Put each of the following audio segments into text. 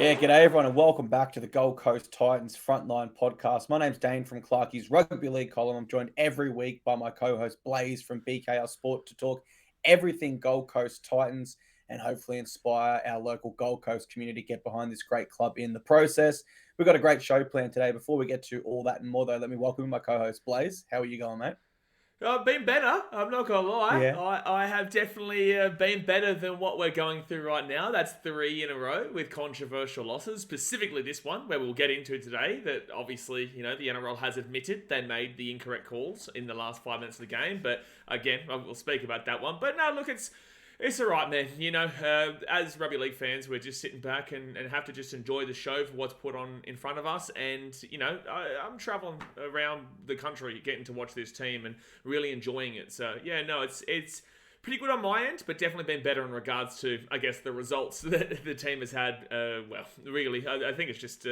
Yeah, g'day everyone, and welcome back to the Gold Coast Titans Frontline Podcast. My name's Dane from Clarkey's Rugby League column. I'm joined every week by my co-host Blaze from BKRsport to talk everything Gold Coast Titans and hopefully inspire our local Gold Coast community to get behind this great club in the process. We've got a great show planned today. Before we get to all that and more, though, let me welcome my co-host Blaze. How are you going, mate? I've been better. I'm not going to lie. Yeah. I have definitely been better than what we're going through right now. That's 3 in a row with controversial losses, specifically this one, where we'll get into today. That obviously, the NRL has admitted they made the incorrect calls in the last 5 minutes of the game. But again, we'll speak about that one. But no, look, it's all right, man. As rugby league fans, we're just sitting back and have to just enjoy the show for what's put on in front of us. And, I'm traveling around the country getting to watch this team and really enjoying it. So, yeah, no, it's pretty good on my end, but definitely been better in regards to, I guess, the results that the team has had. Really, I think it's just...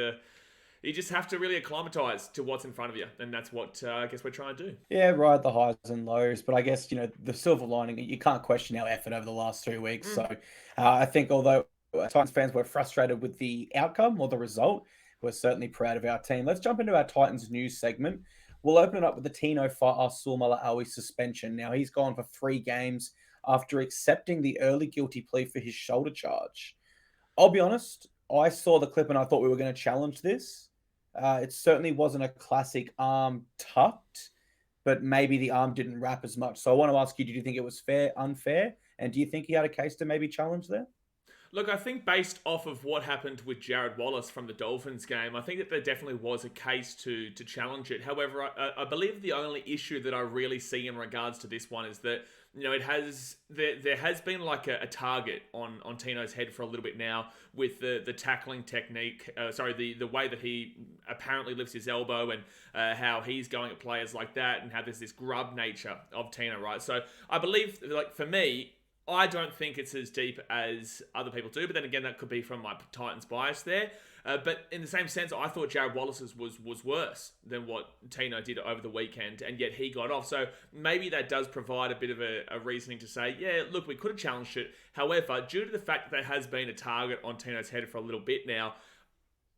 you just have to really acclimatise to what's in front of you. And that's what I guess we're trying to do. Yeah, ride the highs and lows. But I guess, the silver lining, you can't question our effort over the last 3 weeks. So I think although Titans fans were frustrated with the outcome or the result, we're certainly proud of our team. Let's jump into our Titans news segment. We'll open it up with the Tino Fa'asuamaleaui suspension. Now, he's gone for 3 games after accepting the early guilty plea for his shoulder charge. I'll be honest, I saw the clip and I thought we were going to challenge this. It certainly wasn't a classic arm tucked, but maybe the arm didn't wrap as much. So I want to ask you, did you think it was fair, unfair? And do you think he had a case to maybe challenge there? Look, I think based off of what happened with Jared Wallace from the Dolphins game, I think that there definitely was a case to challenge it. However, I believe the only issue that I really see in regards to this one is that, there has been like a target on Tino's head for a little bit now with the tackling technique, the way that he apparently lifts his elbow and how he's going at players like that and how there's this grub nature of Tino, right? So I believe, for me, I don't think it's as deep as other people do, but then again, that could be from my Titans bias there. But in the same sense, I thought Jared Wallace's was worse than what Tino did over the weekend, and yet he got off. So maybe that does provide a bit of a reasoning to say, yeah, look, we could have challenged it. However, due to the fact that there has been a target on Tino's head for a little bit now,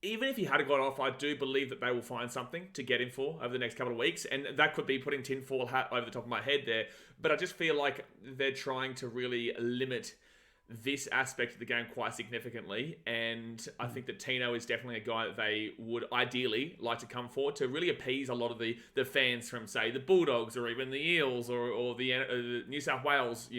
even if he had got off, I do believe that they will find something to get him for over the next couple of weeks. And that could be putting tinfoil hat over the top of my head there. But I just feel like they're trying to really limit this aspect of the game quite significantly. And I think that Tino is definitely a guy that they would ideally like to come forward to really appease a lot of the fans from, say, the Bulldogs or even the Eels or the New South Wales,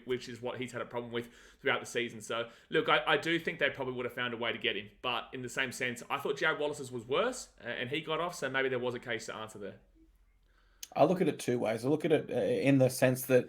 which is what he's had a problem with throughout the season. So, look, I do think they probably would have found a way to get him. But in the same sense, I thought Jared Wallace's was worse and he got off. So maybe there was a case to answer there. I look at it 2 ways. I look at it in the sense that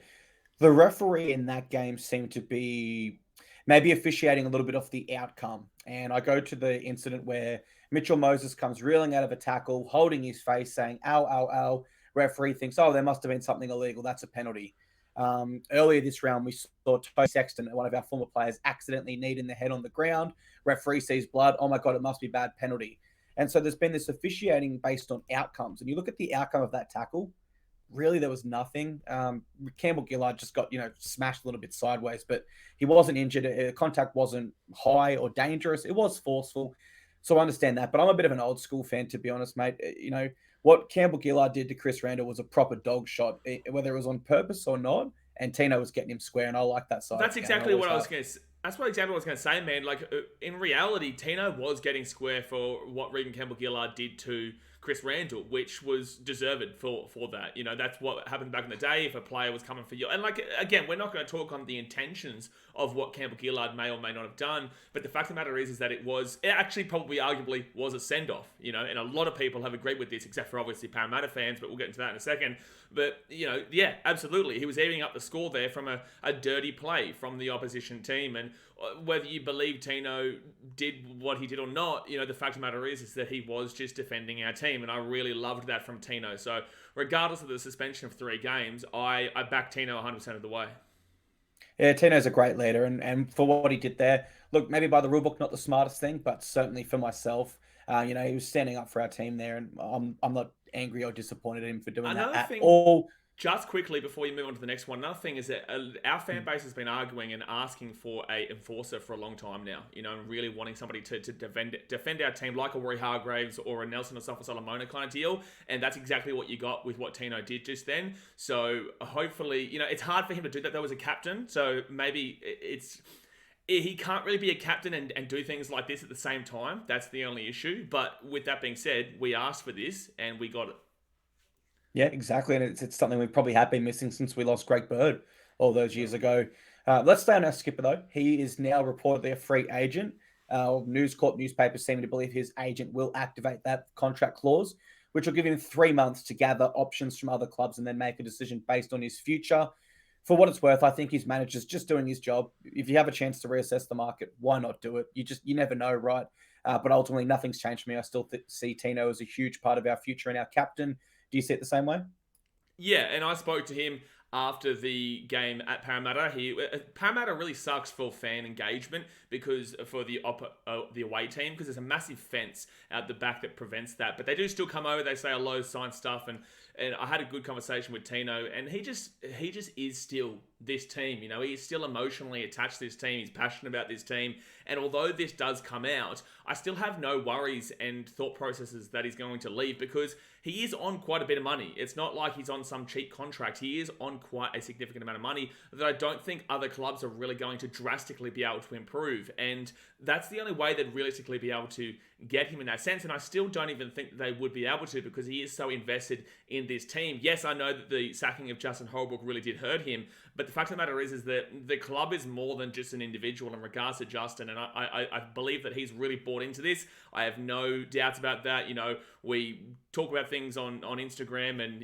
the referee in that game seemed to be maybe officiating a little bit off the outcome. And I go to the incident where Mitchell Moses comes reeling out of a tackle, holding his face, saying, ow, ow, ow. Referee thinks, oh, there must have been something illegal. That's a penalty. Earlier this round, we saw Tony Sexton, one of our former players, accidentally kneed in the head on the ground. Referee sees blood. Oh, my God, it must be bad penalty. And so there's been this officiating based on outcomes. And you look at the outcome of that tackle, really there was nothing. Campbell Gillard just got, smashed a little bit sideways, but he wasn't injured. Contact wasn't high or dangerous. It was forceful. So I understand that. But I'm a bit of an old school fan, to be honest, mate. What Campbell Gillard did to Chris Randall was a proper dog shot, whether it was on purpose or not. And Tino was getting him square, and I like that side. That's exactly what I was going to say. That's exactly what I was going to say, man. Like, in reality, Tino was getting square for what Regan Campbell-Gillard did to Chris Randall, which was deserved for that. That's what happened back in the day if a player was coming for you. And, again, we're not going to talk on the intentions of what Campbell-Gillard may or may not have done, but the fact of the matter is that it actually probably arguably was a send-off, and a lot of people have agreed with this, except for obviously Parramatta fans, but we'll get into that in a second. But, yeah, absolutely. He was evening up the score there from a dirty play from the opposition team. And whether you believe Tino did what he did or not, the fact of the matter is that he was just defending our team. And I really loved that from Tino. So regardless of the suspension of 3 games, I back Tino 100% of the way. Yeah, Tino's a great leader. And for what he did there, look, maybe by the rule book, not the smartest thing, but certainly for myself, he was standing up for our team there. And I'm not angry or disappointed at him for doing that at all. Just quickly before you move on to the next one, another thing is that our fan base has been arguing and asking for a enforcer for a long time now, and really wanting somebody to defend our team like a Rory Hargraves or a Nelson Asafa Solomona kind of deal, and that's exactly what you got with what Tino did just then. So hopefully, it's hard for him to do that though as a captain, so maybe he can't really be a captain and do things like this at the same time. That's the only issue. But with that being said, we asked for this and we got it. Yeah, exactly. And it's something we probably have been missing since we lost Greg Bird all those years ago. Let's stay on our skipper, though. He is now reportedly a free agent. News Corp newspapers seem to believe his agent will activate that contract clause, which will give him 3 months to gather options from other clubs and then make a decision based on his future. For what it's worth, I think his manager's just doing his job. If you have a chance to reassess the market, why not do it? You never know, right? But ultimately, nothing's changed for me. I still see Tino as a huge part of our future and our captain. Do you see it the same way? Yeah, and I spoke to him after the game at Parramatta. Parramatta really sucks for fan engagement because for the away team, because there's a massive fence out the back that prevents that. But they do still come over. They say hello, sign stuff, and I had a good conversation with Tino, and he just is still this team. He's still emotionally attached to this team. He's passionate about this team. And although this does come out, I still have no worries and thought processes that he's going to leave because he is on quite a bit of money. It's not like he's on some cheap contract. He is on quite a significant amount of money that I don't think other clubs are really going to drastically be able to improve. And that's the only way they'd realistically be able to get him in that sense. And I still don't even think they would be able to because he is so invested in this team. Yes, I know that the sacking of Justin Holbrook really did hurt him, but the fact of the matter is that the club is more than just an individual in regards to Justin, and I believe that he's really bought into this. I have no doubts about that. We talk about things on Instagram, and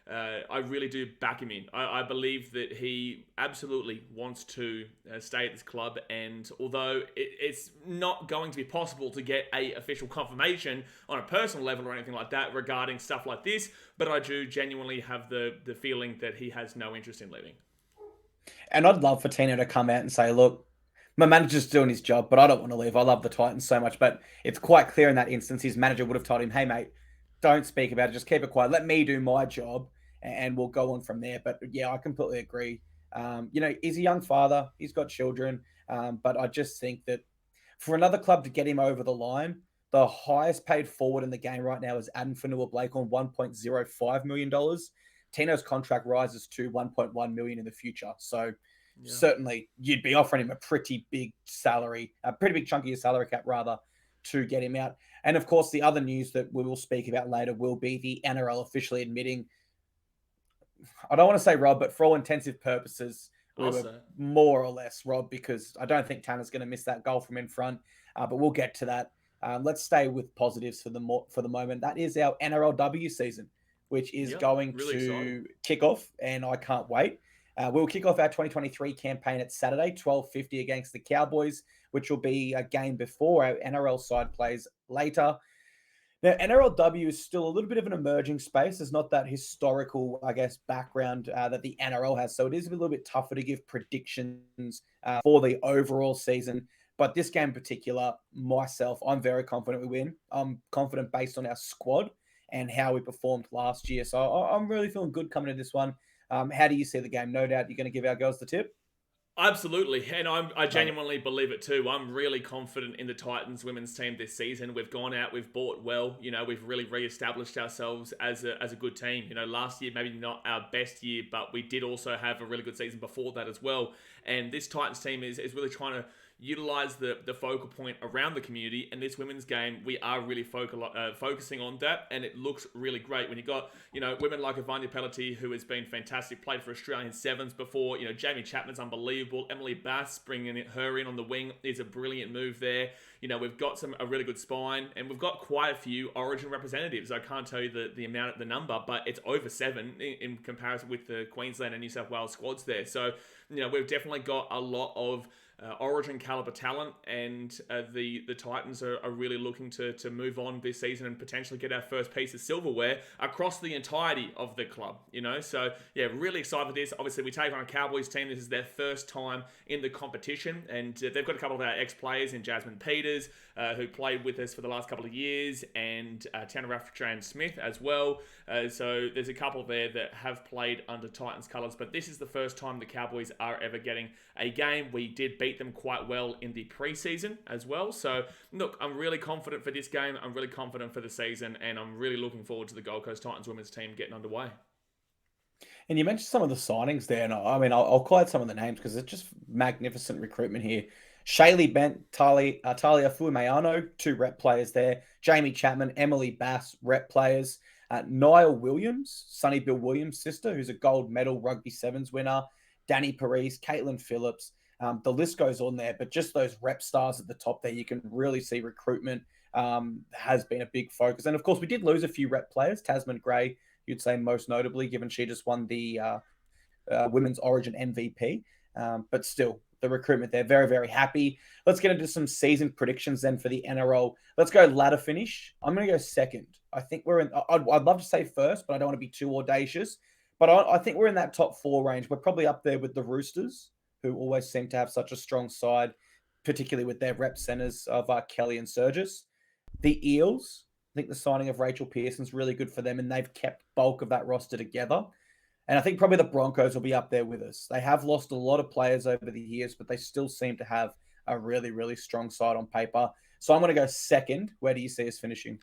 I really do back him in. I believe that he absolutely wants to stay at this club, and although it's not going to be possible to get a official confirmation on a personal level or anything like that regarding stuff like this, but I do genuinely have the feeling that he has no interest in leaving. And I'd love for Tino to come out and say, look, my manager's doing his job, but I don't want to leave. I love the Titans so much. But it's quite clear in that instance, his manager would have told him, hey, mate, don't speak about it. Just keep it quiet. Let me do my job and we'll go on from there. But yeah, I completely agree. He's a young father. He's got children. But I just think that for another club to get him over the line, the highest paid forward in the game right now is Adam Fanua-Blake on $1.05 million. Tino's contract rises to $1.1 million in the future. So certainly you'd be offering him a pretty big salary, a pretty big chunk of your salary cap rather, to get him out. And of course, the other news that we will speak about later will be the NRL officially admitting, I don't want to say Rob, but for all intensive purposes, we were more or less Rob, because I don't think Tanner's going to miss that goal from in front. But we'll get to that. Let's stay with positives for the moment. That is our NRLW season, which is going really to exciting. Kick off, and I can't wait. We'll kick off our 2023 campaign at Saturday, 12:50 against the Cowboys, which will be a game before our NRL side plays later. Now, NRLW is still a little bit of an emerging space. There's not that historical, background that the NRL has. So it is a little bit tougher to give predictions for the overall season. But this game in particular, myself, I'm very confident we win. I'm confident based on our squad and how we performed last year. So I'm really feeling good coming into this one. How do you see the game? No doubt you're going to give our girls the tip. Absolutely, and I genuinely believe it too. I'm really confident in the Titans women's team this season. We've gone out, we've bought well. We've really re-established ourselves as a good team. Last year maybe not our best year, but we did also have a really good season before that as well. And this Titans team is really trying to utilize the focal point around the community, and this women's game, we are really focusing on that, and it looks really great when you got women like Ivania Pelletier, who has been fantastic, played for Australian Sevens before. Jamie Chapman's unbelievable. Emily Bass, bringing her in on the wing is a brilliant move there. We've got a really good spine, and we've got quite a few Origin representatives. I can't tell you the number, but it's over 7 in comparison with the Queensland and New South Wales squads there. So we've definitely got a lot of Origin caliber talent, and the Titans are really looking to move on this season and potentially get our first piece of silverware across the entirety of the club. So yeah, really excited for this. Obviously, we take on a Cowboys team. This is their first time in the competition, and they've got a couple of our ex-players in Jasmine Peters, who played with us for the last couple of years, and Tanner Raftran Smith as well. So there's a couple there that have played under Titans colours, but this is the first time the Cowboys are ever getting a game. We did beat them quite well in the preseason as well. So look, I'm really confident for this game. I'm really confident for the season, and I'm really looking forward to the Gold Coast Titans women's team getting underway. And you mentioned some of the signings there, and I'll call out some of the names because it's just magnificent recruitment here. Shaylee Bent, Talia Fuimeano, 2 rep players there. Jamie Chapman, Emily Bass, rep players. Niall Williams, Sonny Bill Williams' sister, who's a gold medal Rugby Sevens winner. Danny Parise, Caitlin Phillips. The list goes on there, but just those rep stars at the top there, you can really see recruitment has been a big focus. And of course, we did lose a few rep players. Tasman Gray, you'd say most notably, given she just won the Women's Origin MVP. But still, the recruitment there, very, very happy. Let's get into some season predictions then for the NRL. Let's go ladder finish. I'm going to go second. I think we're in, I'd love to say first, but I don't want to be too audacious. But I think we're in that top 4 range. We're probably up there with the Roosters, who always seem to have such a strong side, particularly with their rep centers of Kelly and Surgis. The Eels, I think the signing of Rachel Pearson's really good for them, and they've kept bulk of that roster together. And I think probably the Broncos will be up there with us. They have lost a lot of players over the years, but they still seem to have a really, really strong side on paper. So I'm going to go second. Where do you see us finishing?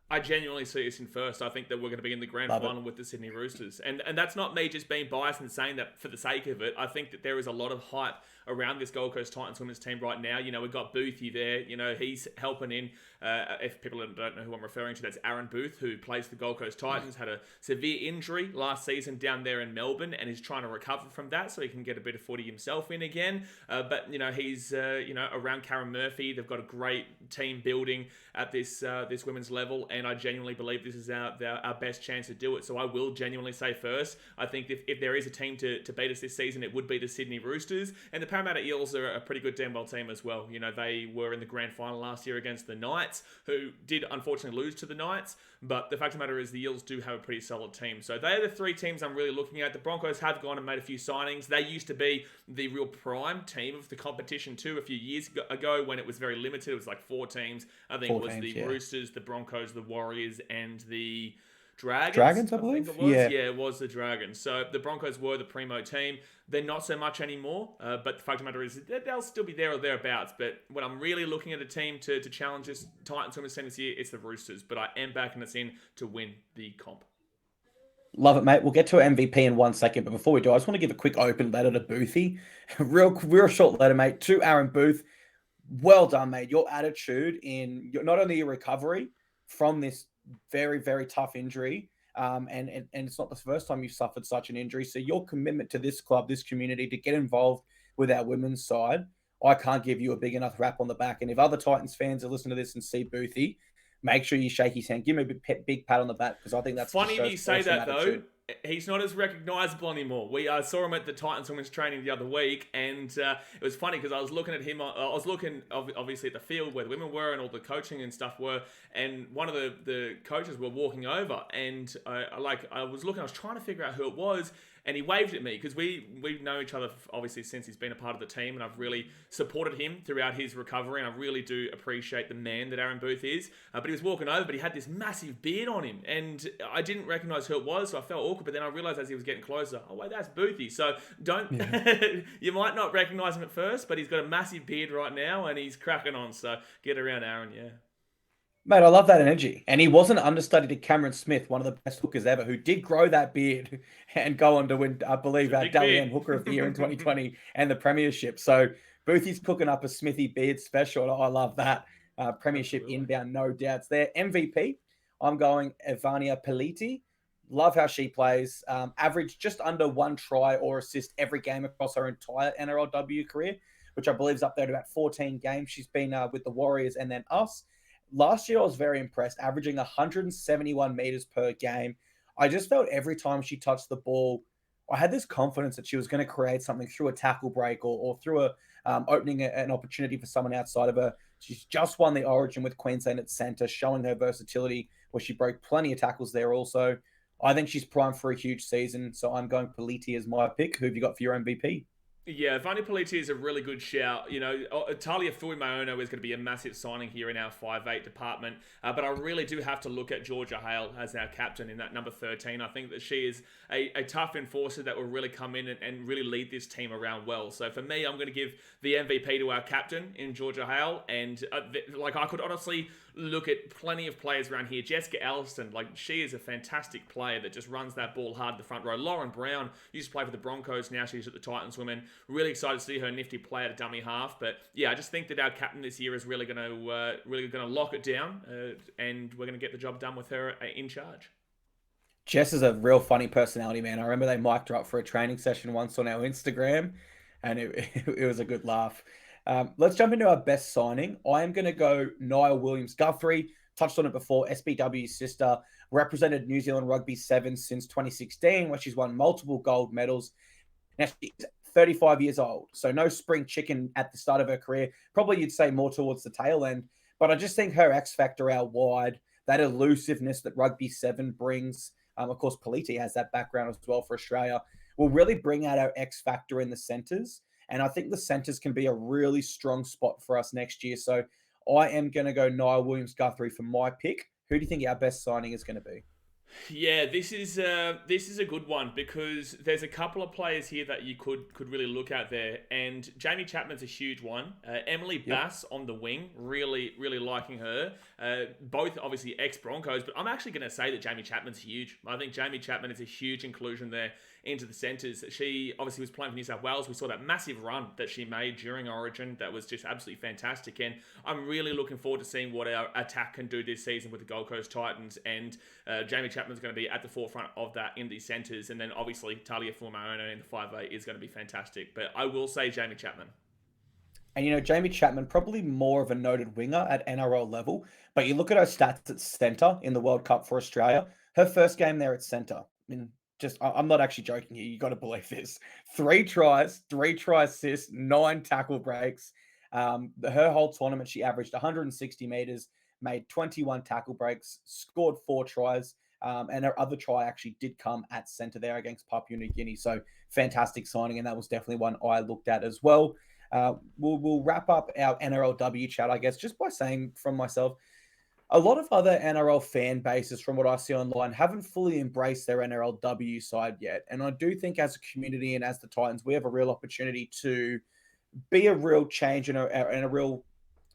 I genuinely see us in first. I think that we're going to be in the grand final with the Sydney Roosters. And that's not me just being biased and saying that for the sake of it. I think that there is a lot of hype around this Gold Coast Titans women's team right now. We've got Boothie there. He's helping in. If people don't know who I'm referring to, that's Aaron Booth, who plays the Gold Coast Titans, had a severe injury last season down there in Melbourne and is trying to recover from that so he can get a bit of footy himself in again. But he's around Karen Murphy. They've got a great team building at this women's level, and I genuinely believe this is our best chance to do it. So I will genuinely say first. I think if there is a team to beat us this season, it would be the Sydney Roosters. And the Parramatta Eels are a pretty good damn well team as well. They were in the grand final last year against the Knights, who did unfortunately lose to the Knights. But the fact of the matter is the Eels do have a pretty solid team. So they are the 3 teams I'm really looking at. The Broncos have gone and made a few signings. They used to be the real prime team of the competition too a few years ago when it was very limited. It was like 4 teams. I think it was the Roosters, the Broncos, the Warriors, and the Dragons, I believe. It was. Yeah, it was the Dragons. So the Broncos were the primo team. They're not so much anymore. But the fact of the matter is they'll still be there or thereabouts. But when I'm really looking at a team to challenge this Titans women's team this year, it's the Roosters. But I am backing us in to win the comp. Love it, mate. We'll get to MVP in 1 second. But before we do, I just want to give a quick open letter to Boothie. real short letter, mate. To Aaron Booth. Well done, mate. Your attitude in not only your recovery from this very, very tough injury, and it's not the first time you've suffered such an injury. So your commitment to this club, this community, to get involved with our women's side, I can't give you a big enough rap on the back. And if other Titans fans are listening to this and see Boothie, make sure you shake his hand. Give him a big pat on the back, because I think that's funny you say that attitude. Though. He's not as recognisable anymore. We saw him at the Titans women's training the other week, and it was funny because I was looking at him. I was looking obviously at the field where the women were and all the coaching and stuff were, and one of the coaches were walking over, and I was trying to figure out who it was. And he waved at me because we know each other obviously since he's been a part of the team, and I've really supported him throughout his recovery, and I really do appreciate the man that Aaron Booth is. But he was walking over, but he had this massive beard on him, and I didn't recognise who it was, so I felt awkward. But then I realised as he was getting closer, oh wait, that's Boothie. So you might not recognise him at first, but he's got a massive beard right now, and he's cracking on. So get around Aaron, yeah. Mate, I love that energy. And he wasn't understudy to Cameron Smith, one of the best hookers ever, who did grow that beard and go on to win, I believe, Dally M Hooker of the Year in 2020 and the Premiership. So Boothie's cooking up a Smithy beard special. I love that. Premiership inbound, no doubts there. MVP, I'm going Evania Peliti. Love how she plays. Averaged just under 1 try or assist every game across her entire NRLW career, which I believe is up there at about 14 games. She's been with the Warriors and then us. Last year, I was very impressed, averaging 171 meters per game. I just felt every time she touched the ball, I had this confidence that she was going to create something through a tackle break or through opening an opportunity for someone outside of her. She's just won the Origin with Queensland at centre, showing her versatility, where she broke plenty of tackles there also. I think she's primed for a huge season, so I'm going Politi as my pick. Who have you got for your MVP? Yeah, Vani Politi is a really good shout. Talia Fuimaono is going to be a massive signing here in our 5'8" department. But I really do have to look at Georgia Hale as our captain in that number 13. I think that she is a tough enforcer that will really come in and really lead this team around well. So for me, I'm going to give the MVP to our captain in Georgia Hale. And I could honestly look at plenty of players around here. Jessica Alliston, she is a fantastic player that just runs that ball hard in the front row. Lauren Brown used to play for the Broncos. Now she's at the Titans women. Really excited to see her nifty play at a dummy half. But yeah, I just think that our captain this year is really going to lock it down, and we're going to get the job done with her in charge. Jess is a real funny personality, man. I remember they mic'd her up for a training session once on our Instagram, and it was a good laugh. Let's jump into our best signing. I am going to go Niall Williams-Guthrie. Touched on it before. SBW's sister, represented New Zealand Rugby 7 since 2016, where she's won multiple gold medals. Now, she's 35 years old, so no spring chicken at the start of her career. Probably you'd say more towards the tail end, but I just think her X factor out wide, that elusiveness that Rugby 7 brings, of course, Politi has that background as well for Australia, will really bring out our X factor in the centres. And I think the centres can be a really strong spot for us next year. So I am going to go Niall Williams-Guthrie for my pick. Who do you think our best signing is going to be? Yeah, this is a good one because there's a couple of players here that you could really look at there, and Jamie Chapman's a huge one. Emily Bass on the wing, really liking her. Both obviously ex-Broncos, but I'm actually going to say that Jamie Chapman's huge. I think Jamie Chapman is a huge inclusion there into the centres. She obviously was playing for New South Wales. We saw that massive run that she made during Origin. That was just absolutely fantastic. And I'm really looking forward to seeing what our attack can do this season with the Gold Coast Titans. And Jamie Chapman's going to be at the forefront of that in these centres. And then obviously Talia Fuimaono in the 5'8" is going to be fantastic. But I will say Jamie Chapman. And, Jamie Chapman, probably more of a noted winger at NRL level. But you look at her stats at centre in the World Cup for Australia. Her first game there at centre. I'm not actually joking here. You got to believe this. 3 tries, 3 try assists, 9 tackle breaks. Her whole tournament, she averaged 160 meters, made 21 tackle breaks, scored 4 tries. And her other try actually did come at centre there against Papua New Guinea. So fantastic signing. And that was definitely one I looked at as well. We'll wrap up our NRLW chat, I guess, just by saying from myself, a lot of other NRL fan bases, from what I see online, haven't fully embraced their NRLW side yet. And I do think as a community and as the Titans, we have a real opportunity to be a real change and a real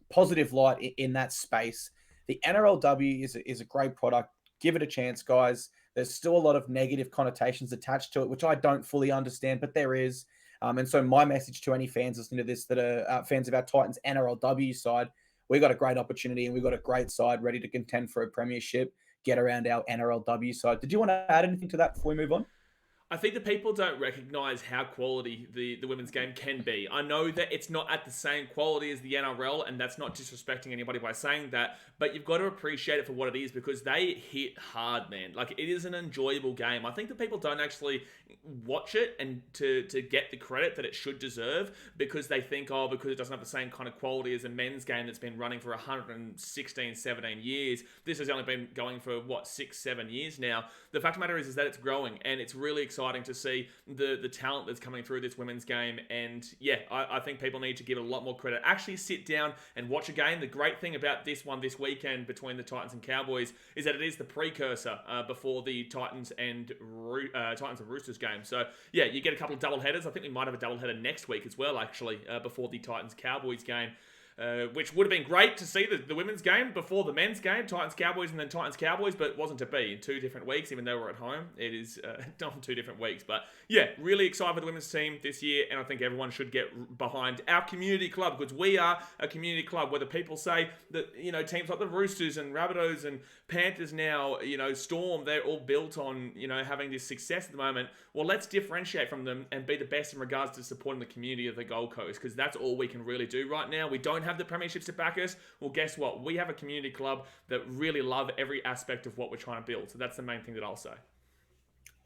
positive light in that space. The NRLW is a great product. Give it a chance, guys. There's still a lot of negative connotations attached to it, which I don't fully understand, but there is. And so my message to any fans listening to this that are fans of our Titans NRLW side, we've got a great opportunity and we've got a great side ready to contend for a premiership, get around our NRLW side. Did you want to add anything to that before we move on? I think that people don't recognise how quality the women's game can be. I know that it's not at the same quality as the NRL, and that's not disrespecting anybody by saying that, but you've got to appreciate it for what it is because they hit hard, man. It is an enjoyable game. I think that people don't actually watch it and to get the credit that it should deserve because they think, because it doesn't have the same kind of quality as a men's game that's been running for 116, 17 years. This has only been going for, 6, 7 years now. The fact of the matter is that it's growing, and it's really exciting to see the talent that's coming through this women's game. And yeah, I think people need to give it a lot more credit. Actually sit down and watch a game. The great thing about this one this weekend between the Titans and Cowboys is that it is the precursor before the Titans and Roosters game. So yeah, you get a couple of double headers. I think we might have a double header next week as well, actually, before the Titans Cowboys game. Which would have been great to see the women's game before the men's game, Titans-Cowboys and then Titans-Cowboys, but it wasn't to be in 2 different weeks, even though we're at home. It is not 2 different weeks. But yeah, really excited for the women's team this year, and I think everyone should get behind our community club because we are a community club. Whether people say that, teams like the Roosters and Rabbitohs and Panthers now, Storm, they're all built on, having this success at the moment. Well, let's differentiate from them and be the best in regards to supporting the community of the Gold Coast because that's all we can really do right now. We don't have the premierships to back us. Well, guess what? We have a community club that really love every aspect of what we're trying to build. So that's the main thing that I'll say.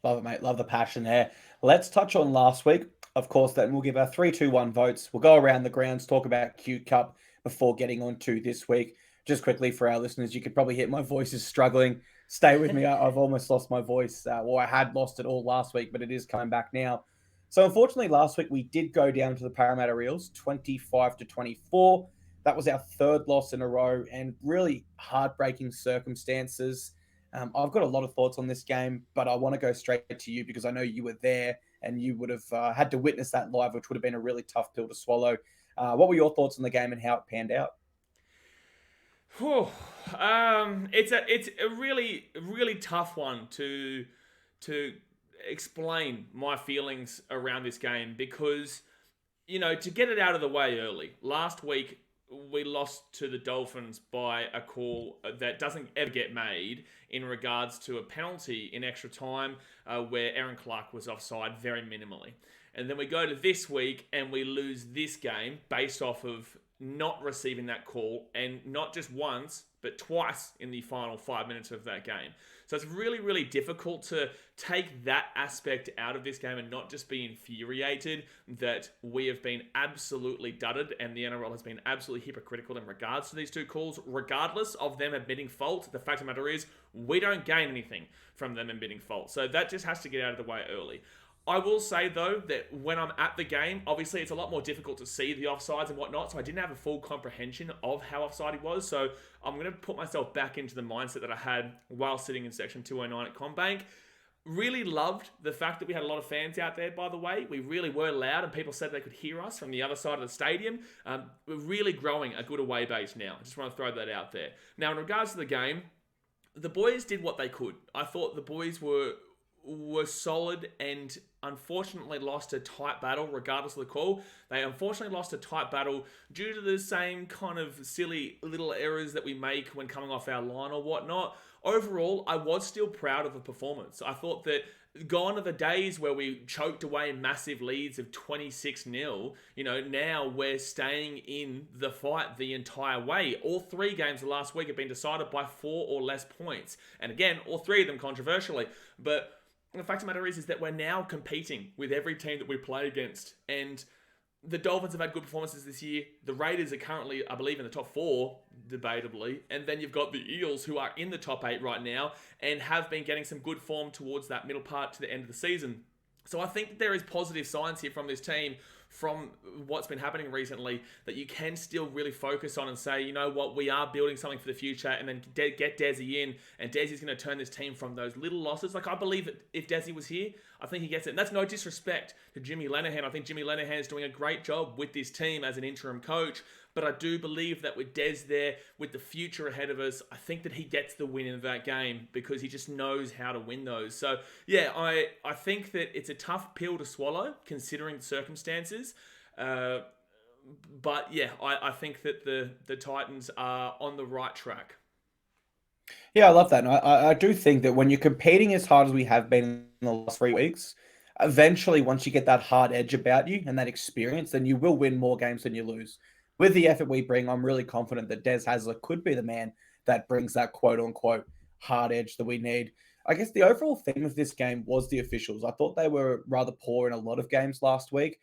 Love it, mate. Love the passion there. Let's touch on last week. Of course, then we'll give our 3-2-1 votes. We'll go around the grounds, talk about Q Cup before getting on to this week. Just quickly for our listeners, you could probably hear my voice is struggling. Stay with me. I've almost lost my voice, or I had lost it all last week, but it is coming back now. So unfortunately, last week we did go down to the Parramatta Eels, 25-24. That was our third loss in a row, and really heartbreaking circumstances. I've got a lot of thoughts on this game, but I want to go straight to you because I know you were there and you would have had to witness that live, which would have been a really tough pill to swallow. What were your thoughts on the game and how it panned out? Whew. It's a really tough one to explain my feelings around this game because to get it out of the way early. Last week we lost to the Dolphins by a call that doesn't ever get made in regards to a penalty in extra time where Aaron Clark was offside very minimally. And then we go to this week and we lose this game based off of not receiving that call, and not just once, but twice in the final 5 minutes of that game. So it's really, really difficult to take that aspect out of this game and not just be infuriated that we have been absolutely dudded and the NRL has been absolutely hypocritical in regards to these two calls. Regardless of them admitting fault, the fact of the matter is we don't gain anything from them admitting fault. So that just has to get out of the way early. I will say, though, that when I'm at the game, obviously it's a lot more difficult to see the offsides and whatnot, so I didn't have a full comprehension of how offside he was, so I'm going to put myself back into the mindset that I had while sitting in Section 209 at CommBank. Really loved the fact that we had a lot of fans out there, by the way. We really were loud, and people said they could hear us from the other side of the stadium. We're really growing a good away base now. I just want to throw that out there. Now, in regards to the game, the boys did what they could. I thought the boys were solid and unfortunately lost a tight battle regardless of the call. They unfortunately lost a tight battle due to the same kind of silly little errors that we make when coming off our line or whatnot. Overall, I was still proud of the performance. I thought that gone are the days where we choked away massive leads of 26-0. Now we're staying in the fight the entire way. All three games of last week have been decided by 4 or less points. And again, all three of them controversially. But the fact of the matter is that we're now competing with every team that we play against. And the Dolphins have had good performances this year. The Raiders are currently, I believe, in the top 4, debatably. And then you've got the Eels, who are in the top 8 right now and have been getting some good form towards that middle part to the end of the season. So I think there is positive signs here from this team, from what's been happening recently, that you can still really focus on and say, you know what, we are building something for the future, and then get Desi in, and Desi's going to turn this team from those little losses. Like, I believe that if Desi was here, I think he gets it. And that's no disrespect to Jimmy Lenahan. I think Jimmy Lenahan is doing a great job with this team as an interim coach. But I do believe that with Des there, with the future ahead of us, I think that he gets the win in that game because he just knows how to win those. So, yeah, I think that it's a tough pill to swallow considering the circumstances. But, yeah, I think that the Titans are on the right track. Yeah, I love that. And I do think that when you're competing as hard as we have been in the last 3 weeks, eventually once you get that hard edge about you and that experience, then you will win more games than you lose. With the effort we bring, I'm really confident that Des Hasler could be the man that brings that quote-unquote hard edge that we need. I guess the overall theme of this game was the officials. I thought they were rather poor in a lot of games last week,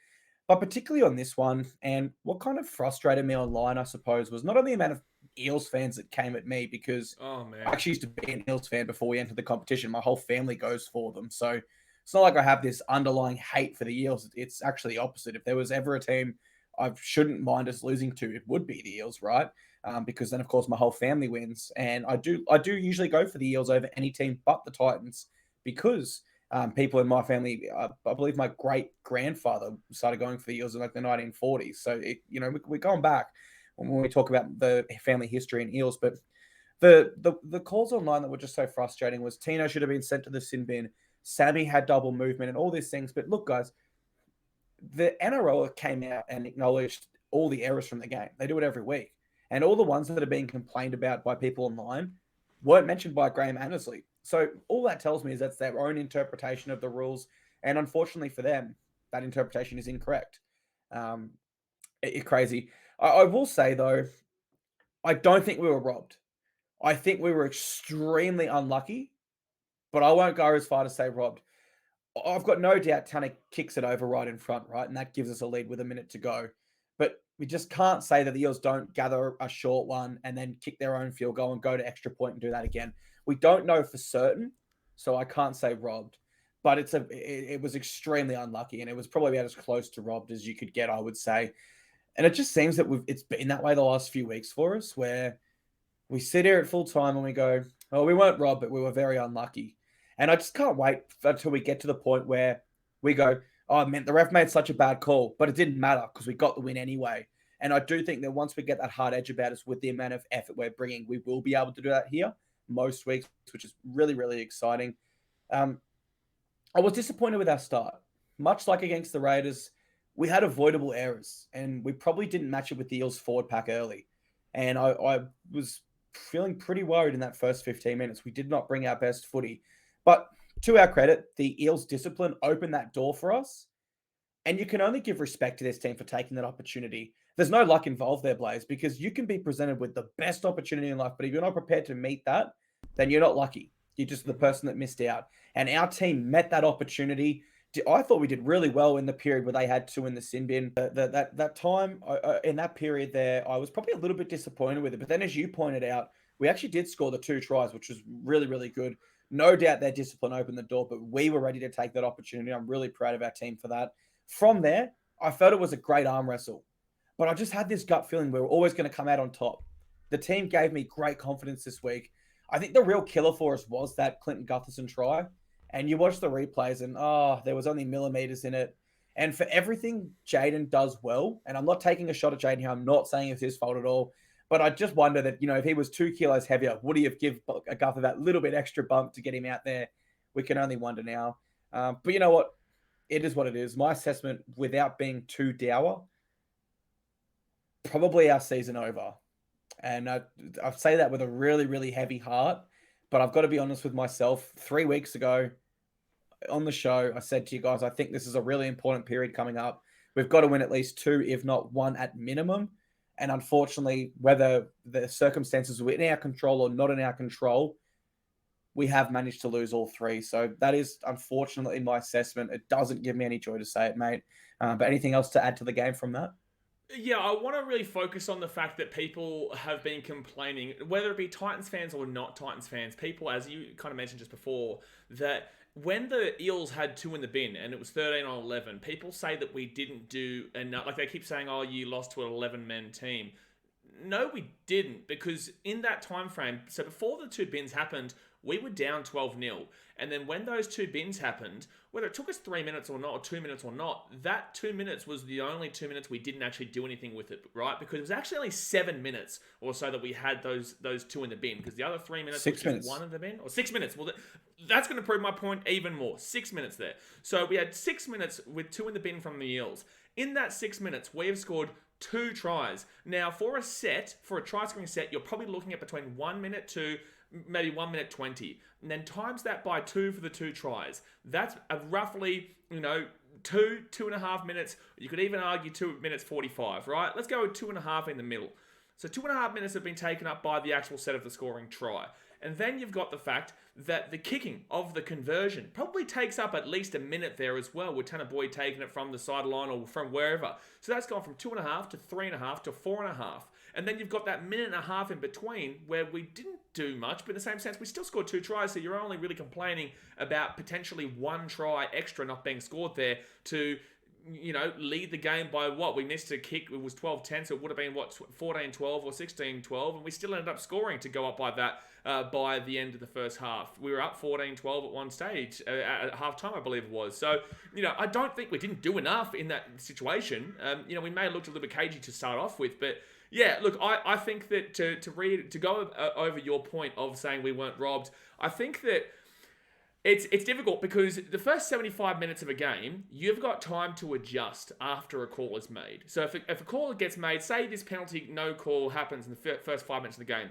but particularly on this one. And what kind of frustrated me online, I suppose, was not only the amount of Eels fans that came at me, because Oh, man. I actually used to be an Eels fan before we entered the competition. My whole family goes for them. So it's not like I have this underlying hate for the Eels. It's actually the opposite. If there was ever a team I shouldn't mind us losing to, it would be the Eels, right? Because then, of course, my whole family wins. And I do usually go for the Eels over any team but the Titans because people in my family, I believe my great-grandfather started going for the Eels in like the 1940s. So, we're going back when we talk about the family history in Eels. But the calls online that were just so frustrating was Tino should have been sent to the sin bin. Sammy had double movement and all these things. But look, guys, the NRL came out and acknowledged all the errors from the game. They do it every week. And all the ones that are being complained about by people online weren't mentioned by Graham Annesley. So all that tells me is that's their own interpretation of the rules. And unfortunately for them, that interpretation is incorrect. It's crazy. I will say, though, I don't think we were robbed. I think we were extremely unlucky, but I won't go as far to say robbed. I've got no doubt Tanner kicks it over right in front, right? And that gives us a lead with a minute to go. But we just can't say that the Eels don't gather a short one and then kick their own field goal and go to extra point and do that again. We don't know for certain, so I can't say robbed. But it was extremely unlucky, and it was probably about as close to robbed as you could get, I would say. And it just seems that it's been that way the last few weeks for us, where we sit here at full time and we go, oh, we weren't robbed, but we were very unlucky. And I just can't wait until we get to the point where we go, oh, man, the ref made such a bad call, but it didn't matter because we got the win anyway. And I do think that once we get that hard edge about us with the amount of effort we're bringing, we will be able to do that here most weeks, which is really, really exciting. I was disappointed with our start. Much like against the Raiders, we had avoidable errors, and we probably didn't match it with the Eels forward pack early. And I was feeling pretty worried in that first 15 minutes. We did not bring our best footy. But to our credit, the Eels' discipline opened that door for us. And you can only give respect to this team for taking that opportunity. There's no luck involved there, Blaze, because you can be presented with the best opportunity in life, but if you're not prepared to meet that, then you're not lucky. You're just the person that missed out. And our team met that opportunity. I thought we did really well in the period where they had two in the sin bin. That time, in that period there, I was probably a little bit disappointed with it. But then, as you pointed out, we actually did score the 2 tries, which was really, really good. No doubt their discipline opened the door, but we were ready to take that opportunity. I'm really proud of our team for that. From there, I felt it was a great arm wrestle. But I just had this gut feeling we were always going to come out on top. The team gave me great confidence this week. I think the real killer for us was that Clinton Gutherson try. And you watch the replays and, there was only millimeters in it. And for everything Jaden does well, and I'm not taking a shot at Jaden here, I'm not saying it's his fault at all, but I just wonder that, if he was 2 kilos heavier, would he have given Guther that little bit extra bump to get him out there? We can only wonder now. But you know what? It is what it is. My assessment, without being too dour, probably our season over. And I say that with a really, really heavy heart. But I've got to be honest with myself. 3 weeks ago on the show, I said to you guys, I think this is a really important period coming up. We've got to win at least 2, if not 1 at minimum. And unfortunately, whether the circumstances were in our control or not in our control, we have managed to lose all 3. So that is unfortunately my assessment. It doesn't give me any joy to say it, mate. But anything else to add to the game from that? Yeah, I want to really focus on the fact that people have been complaining, whether it be Titans fans or not Titans fans, people, as you kind of mentioned just before, that when the Eels had 2 in the bin and it was 13 on 11, people say that we didn't do enough. Like they keep saying, oh, you lost to an 11-man team. No, we didn't, because in that time frame, so before the 2 bins happened, we were down 12-0. And then when those 2 bins happened, whether it took us 3 minutes or not, or 2 minutes or not, that 2 minutes was the only 2 minutes we didn't actually do anything with it, right? Because it was actually only 7 minutes or so that we had those 2 in the bin, because the other 3 minutes was just 1 in the bin, or 6 minutes. Well, that's going to prove my point even more. 6 minutes there. So we had 6 minutes with 2 in the bin from the Eels. In that 6 minutes, we have scored 2 tries. Now, for a try scoring set, you're probably looking at between 1 minute to maybe 1 minute 20, and then times that by 2 for the 2 tries. That's roughly, 2.5 minutes. You could even argue 2 minutes 45, right? Let's go with 2.5 in the middle. So 2.5 minutes have been taken up by the actual set of the scoring try. And then you've got the fact that the kicking of the conversion probably takes up at least a minute there as well, with Tanner Boyd taking it from the sideline or from wherever. So that's gone from 2.5 to 3.5 to 4.5. And then you've got that minute and a half in between where we didn't do much, but in the same sense, we still scored 2 tries. So you're only really complaining about potentially 1 try extra not being scored there to, lead the game by what? We missed a kick. It was 12-10, so it would have been, 14-12 or 16-12, and we still ended up scoring to go up by that by the end of the first half. We were up 14-12 at one stage, at halftime, I believe it was. So, I don't think we didn't do enough in that situation. We may have looked a little bit cagey to start off with, but yeah, look, I think that to go over your point of saying we weren't robbed, I think that it's difficult because the first 75 minutes of a game, you've got time to adjust after a call is made. So if a call gets made, say this penalty, no call happens in the first 5 minutes of the game,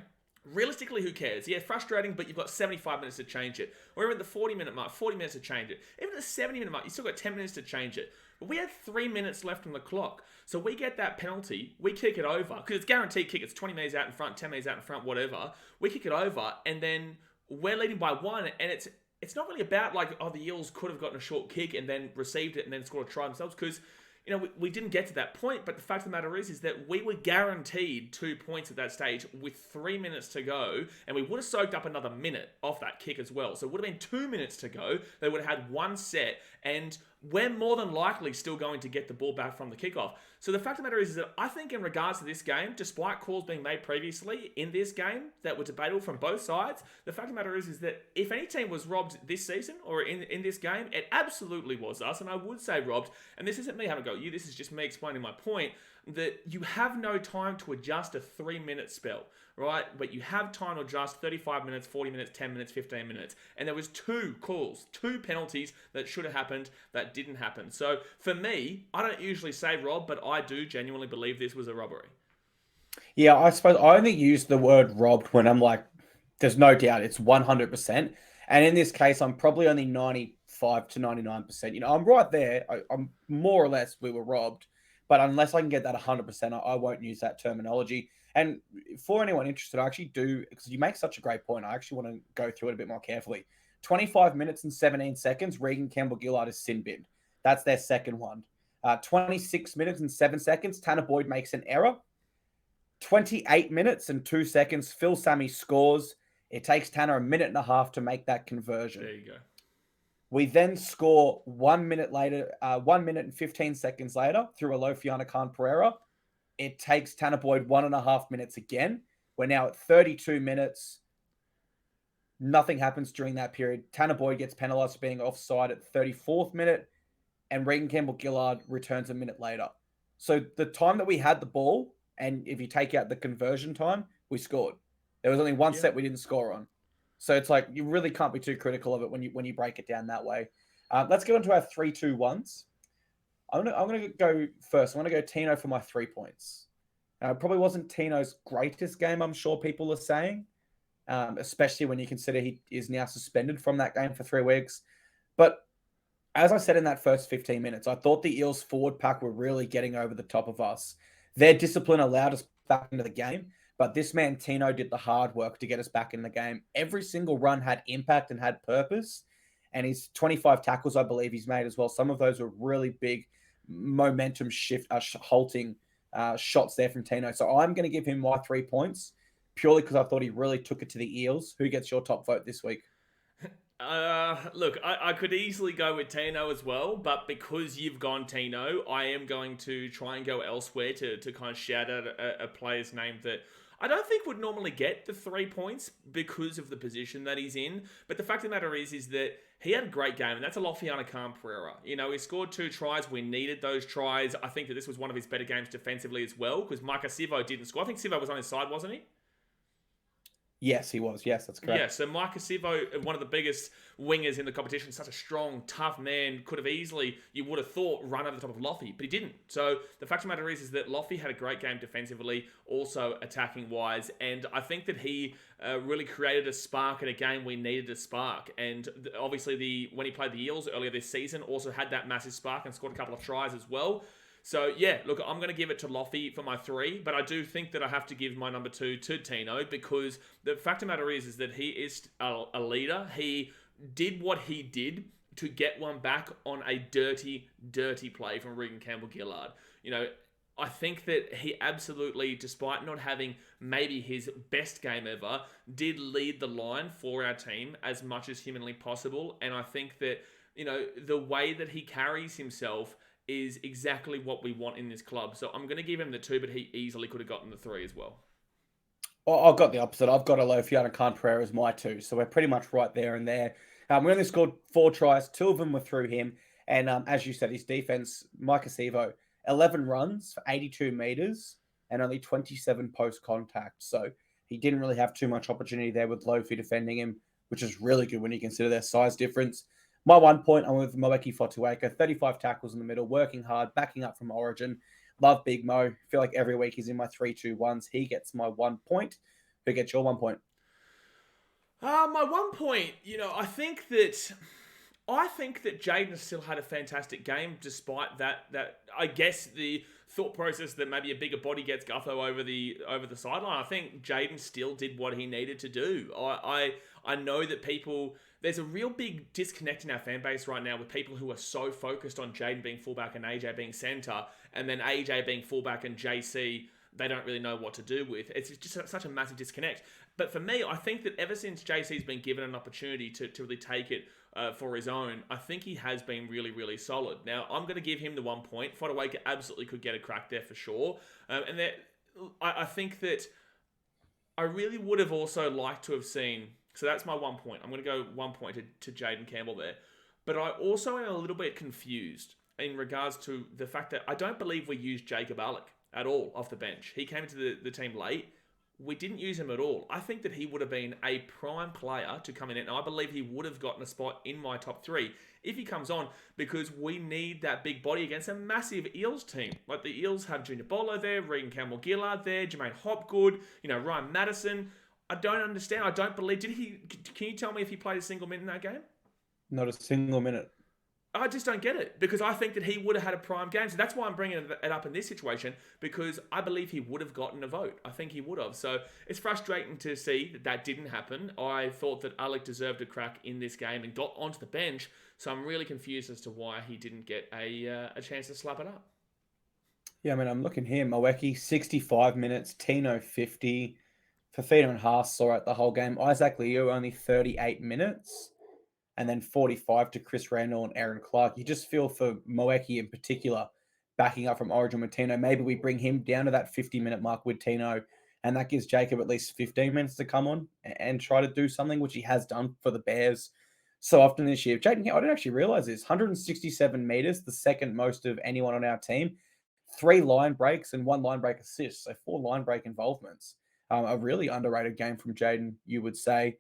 realistically, who cares? Yeah, frustrating, but you've got 75 minutes to change it. Or even at the 40-minute mark, 40 minutes to change it. Even at the 70-minute mark, you still got 10 minutes to change it. But we had 3 minutes left on the clock. So we get that penalty, we kick it over, because it's guaranteed kick, it's 20 metres out in front, 10 metres out in front, whatever. We kick it over, and then we're leading by 1, and it's it's not really about like, oh, the Eels could have gotten a short kick and then received it and then scored a try themselves, because we didn't get to that point. But the fact of the matter is that we were guaranteed 2 points at that stage with 3 minutes to go, and we would have soaked up another minute off that kick as well. So it would have been 2 minutes to go. They would have had one set, and we're more than likely still going to get the ball back from the kickoff. So the fact of the matter is that I think in regards to this game, despite calls being made previously in this game that were debatable from both sides, the fact of the matter is that if any team was robbed this season or in this game, it absolutely was us. And I would say robbed, and this isn't me having a go at you, this is just me explaining my point, that you have no time to adjust a 3-minute spell, right? But you have time to adjust 35 minutes, 40 minutes, 10 minutes, 15 minutes. And there was 2 calls, 2 penalties that should have happened that didn't happen. So for me, I don't usually say rob, but I do genuinely believe this was a robbery. Yeah, I suppose I only use the word robbed when I'm like, there's no doubt it's 100%. And in this case, I'm probably only 95 to 99%. I'm right there. I'm more or less, we were robbed. But unless I can get that 100%, I won't use that terminology. And for anyone interested, I actually do, because you make such a great point, I actually want to go through it a bit more carefully. 25 minutes and 17 seconds, Regan Campbell-Gillard is sin binned. That's their second one. 26 minutes and 7 seconds, Tanner Boyd makes an error. 28 minutes and 2 seconds, Phil Sammy scores. It takes Tanner a minute and a half to make that conversion. There you go. We then score 1 minute later, 1 minute and 15 seconds later through a Lofiana Khan Pereira. It takes Tanner Boyd 1.5 minutes again. We're now at 32 minutes. Nothing happens during that period. Tanner Boyd gets penalised for being offside at 34th minute, and Regan Campbell-Gillard returns a minute later. So the time that we had the ball, and if you take out the conversion time, we scored. There was only one set we didn't score on. So it's like you really can't be too critical of it when you break it down that way. Let's get into our 3-2-1s. I'm gonna go first. I want to go Tino for my 3 points. It probably wasn't Tino's greatest game, I'm sure people are saying, especially when you consider he is now suspended from that game for 3 weeks. But as I said in that first 15 minutes, I thought the Eels forward pack were really getting over the top of us. Their discipline allowed us back into the game. But this man, Tino, did the hard work to get us back in the game. Every single run had impact and had purpose. And his 25 tackles, I believe he's made as well. Some of those were really big momentum shift, halting shots there from Tino. So I'm going to give him my 3 points purely because I thought he really took it to the Eels. Who gets your top vote this week? Look, I could easily go with Tino as well, but because you've gone Tino, I am going to try and go elsewhere to kind of shout out a player's name that I don't think would normally get the 3 points because of the position that he's in. But the fact of the matter is that he had a great game, and that's a Lofiana Khan Pereira. He scored 2 tries. We needed those tries. I think that this was one of his better games defensively as well, because Micah Sivo didn't score. I think Sivo was on his side, wasn't he? Yes, he was. Yes, that's correct. Yeah, so Micah Sivo, one of the biggest wingers in the competition, such a strong, tough man, could have easily, you would have thought, run over the top of Lofi, but he didn't. So the fact of the matter is that Lofi had a great game defensively, also attacking-wise, and I think that he really created a spark in a game we needed a spark. And obviously, when he played the Eels earlier this season, also had that massive spark and scored a couple of tries as well. So, yeah, look, I'm going to give it to Lofi for my 3, but I do think that I have to give my number 2 to Tino, because the fact of the matter is that he is a leader. He did what he did to get one back on a dirty, dirty play from Regan Campbell-Gillard. I think that he absolutely, despite not having maybe his best game ever, did lead the line for our team as much as humanly possible. And I think that, the way that he carries himself is exactly what we want in this club. So I'm going to give him the 2, but he easily could have gotten the 3 as well. I've got the opposite. I've got a Lofiana Khan Pereira as my 2. So we're pretty much right there and there. We only scored 4 tries. 2 of them were through him. And as you said, his defense, Micah Sivo, 11 runs for 82 meters and only 27 post contact. So he didn't really have too much opportunity there with Lofi defending him, which is really good when you consider their size difference. My 1 point, I'm with Moeki Fotuaika, 35 tackles in the middle, working hard, backing up from Origin. Love Big Mo. Feel like every week he's in my 3-2-1s. He gets my 1 point. Who gets your 1 point? My 1 point, I think that I think that Jaden still had a fantastic game, despite that. I guess the thought process that maybe a bigger body gets Gutho over the sideline. I think Jaden still did what he needed to do. I know that there's a real big disconnect in our fan base right now with people who are so focused on Jaden being fullback and AJ being centre, and then AJ being fullback and JC they don't really know what to do with. It's just such a massive disconnect. But for me, I think that ever since JC's been given an opportunity to really take it for his own, I think he has been really, really solid. Now, I'm going to give him the 1 point. Fodawaker absolutely could get a crack there for sure. I think that I really would have also liked to have seen... So that's my 1 point. I'm going to go 1 point to Jaden Campbell there. But I also am a little bit confused in regards to the fact that I don't believe we used Jacob Alec at all off the bench. He came into the team late. We didn't use him at all. I think that he would have been a prime player to come in, and I believe he would have gotten a spot in my top 3 if he comes on, because we need that big body against a massive Eels team. Like the Eels have Junior Bolo there, Regan Campbell-Gillard there, Jermaine Hopgood, Ryan Madison. I don't understand. I don't believe... Can you tell me if he played a single minute in that game? Not a single minute. I just don't get it, because I think that he would have had a prime game. So that's why I'm bringing it up in this situation, because I believe he would have gotten a vote. I think he would have. So it's frustrating to see that didn't happen. I thought that Alec deserved a crack in this game and got onto the bench. So I'm really confused as to why he didn't get a chance to slap it up. Yeah, I mean, I'm looking here. Moeki, 65 minutes. Tino, 50. Fafita and Haas saw it the whole game. Isaac Liu, only 38 minutes. And then 45 to Chris Randall and Aaron Clark. You just feel for Moeki in particular, backing up from Origin with Tino. Maybe we bring him down to that 50-minute mark with Tino, and that gives Jacob at least 15 minutes to come on and try to do something, which he has done for the Bears so often this year. Jaden, I didn't actually realize this. 167 meters, the second most of anyone on our team. 3 line breaks and 1 line break assist, so 4 line break involvements. A really underrated game from Jaden, you would say.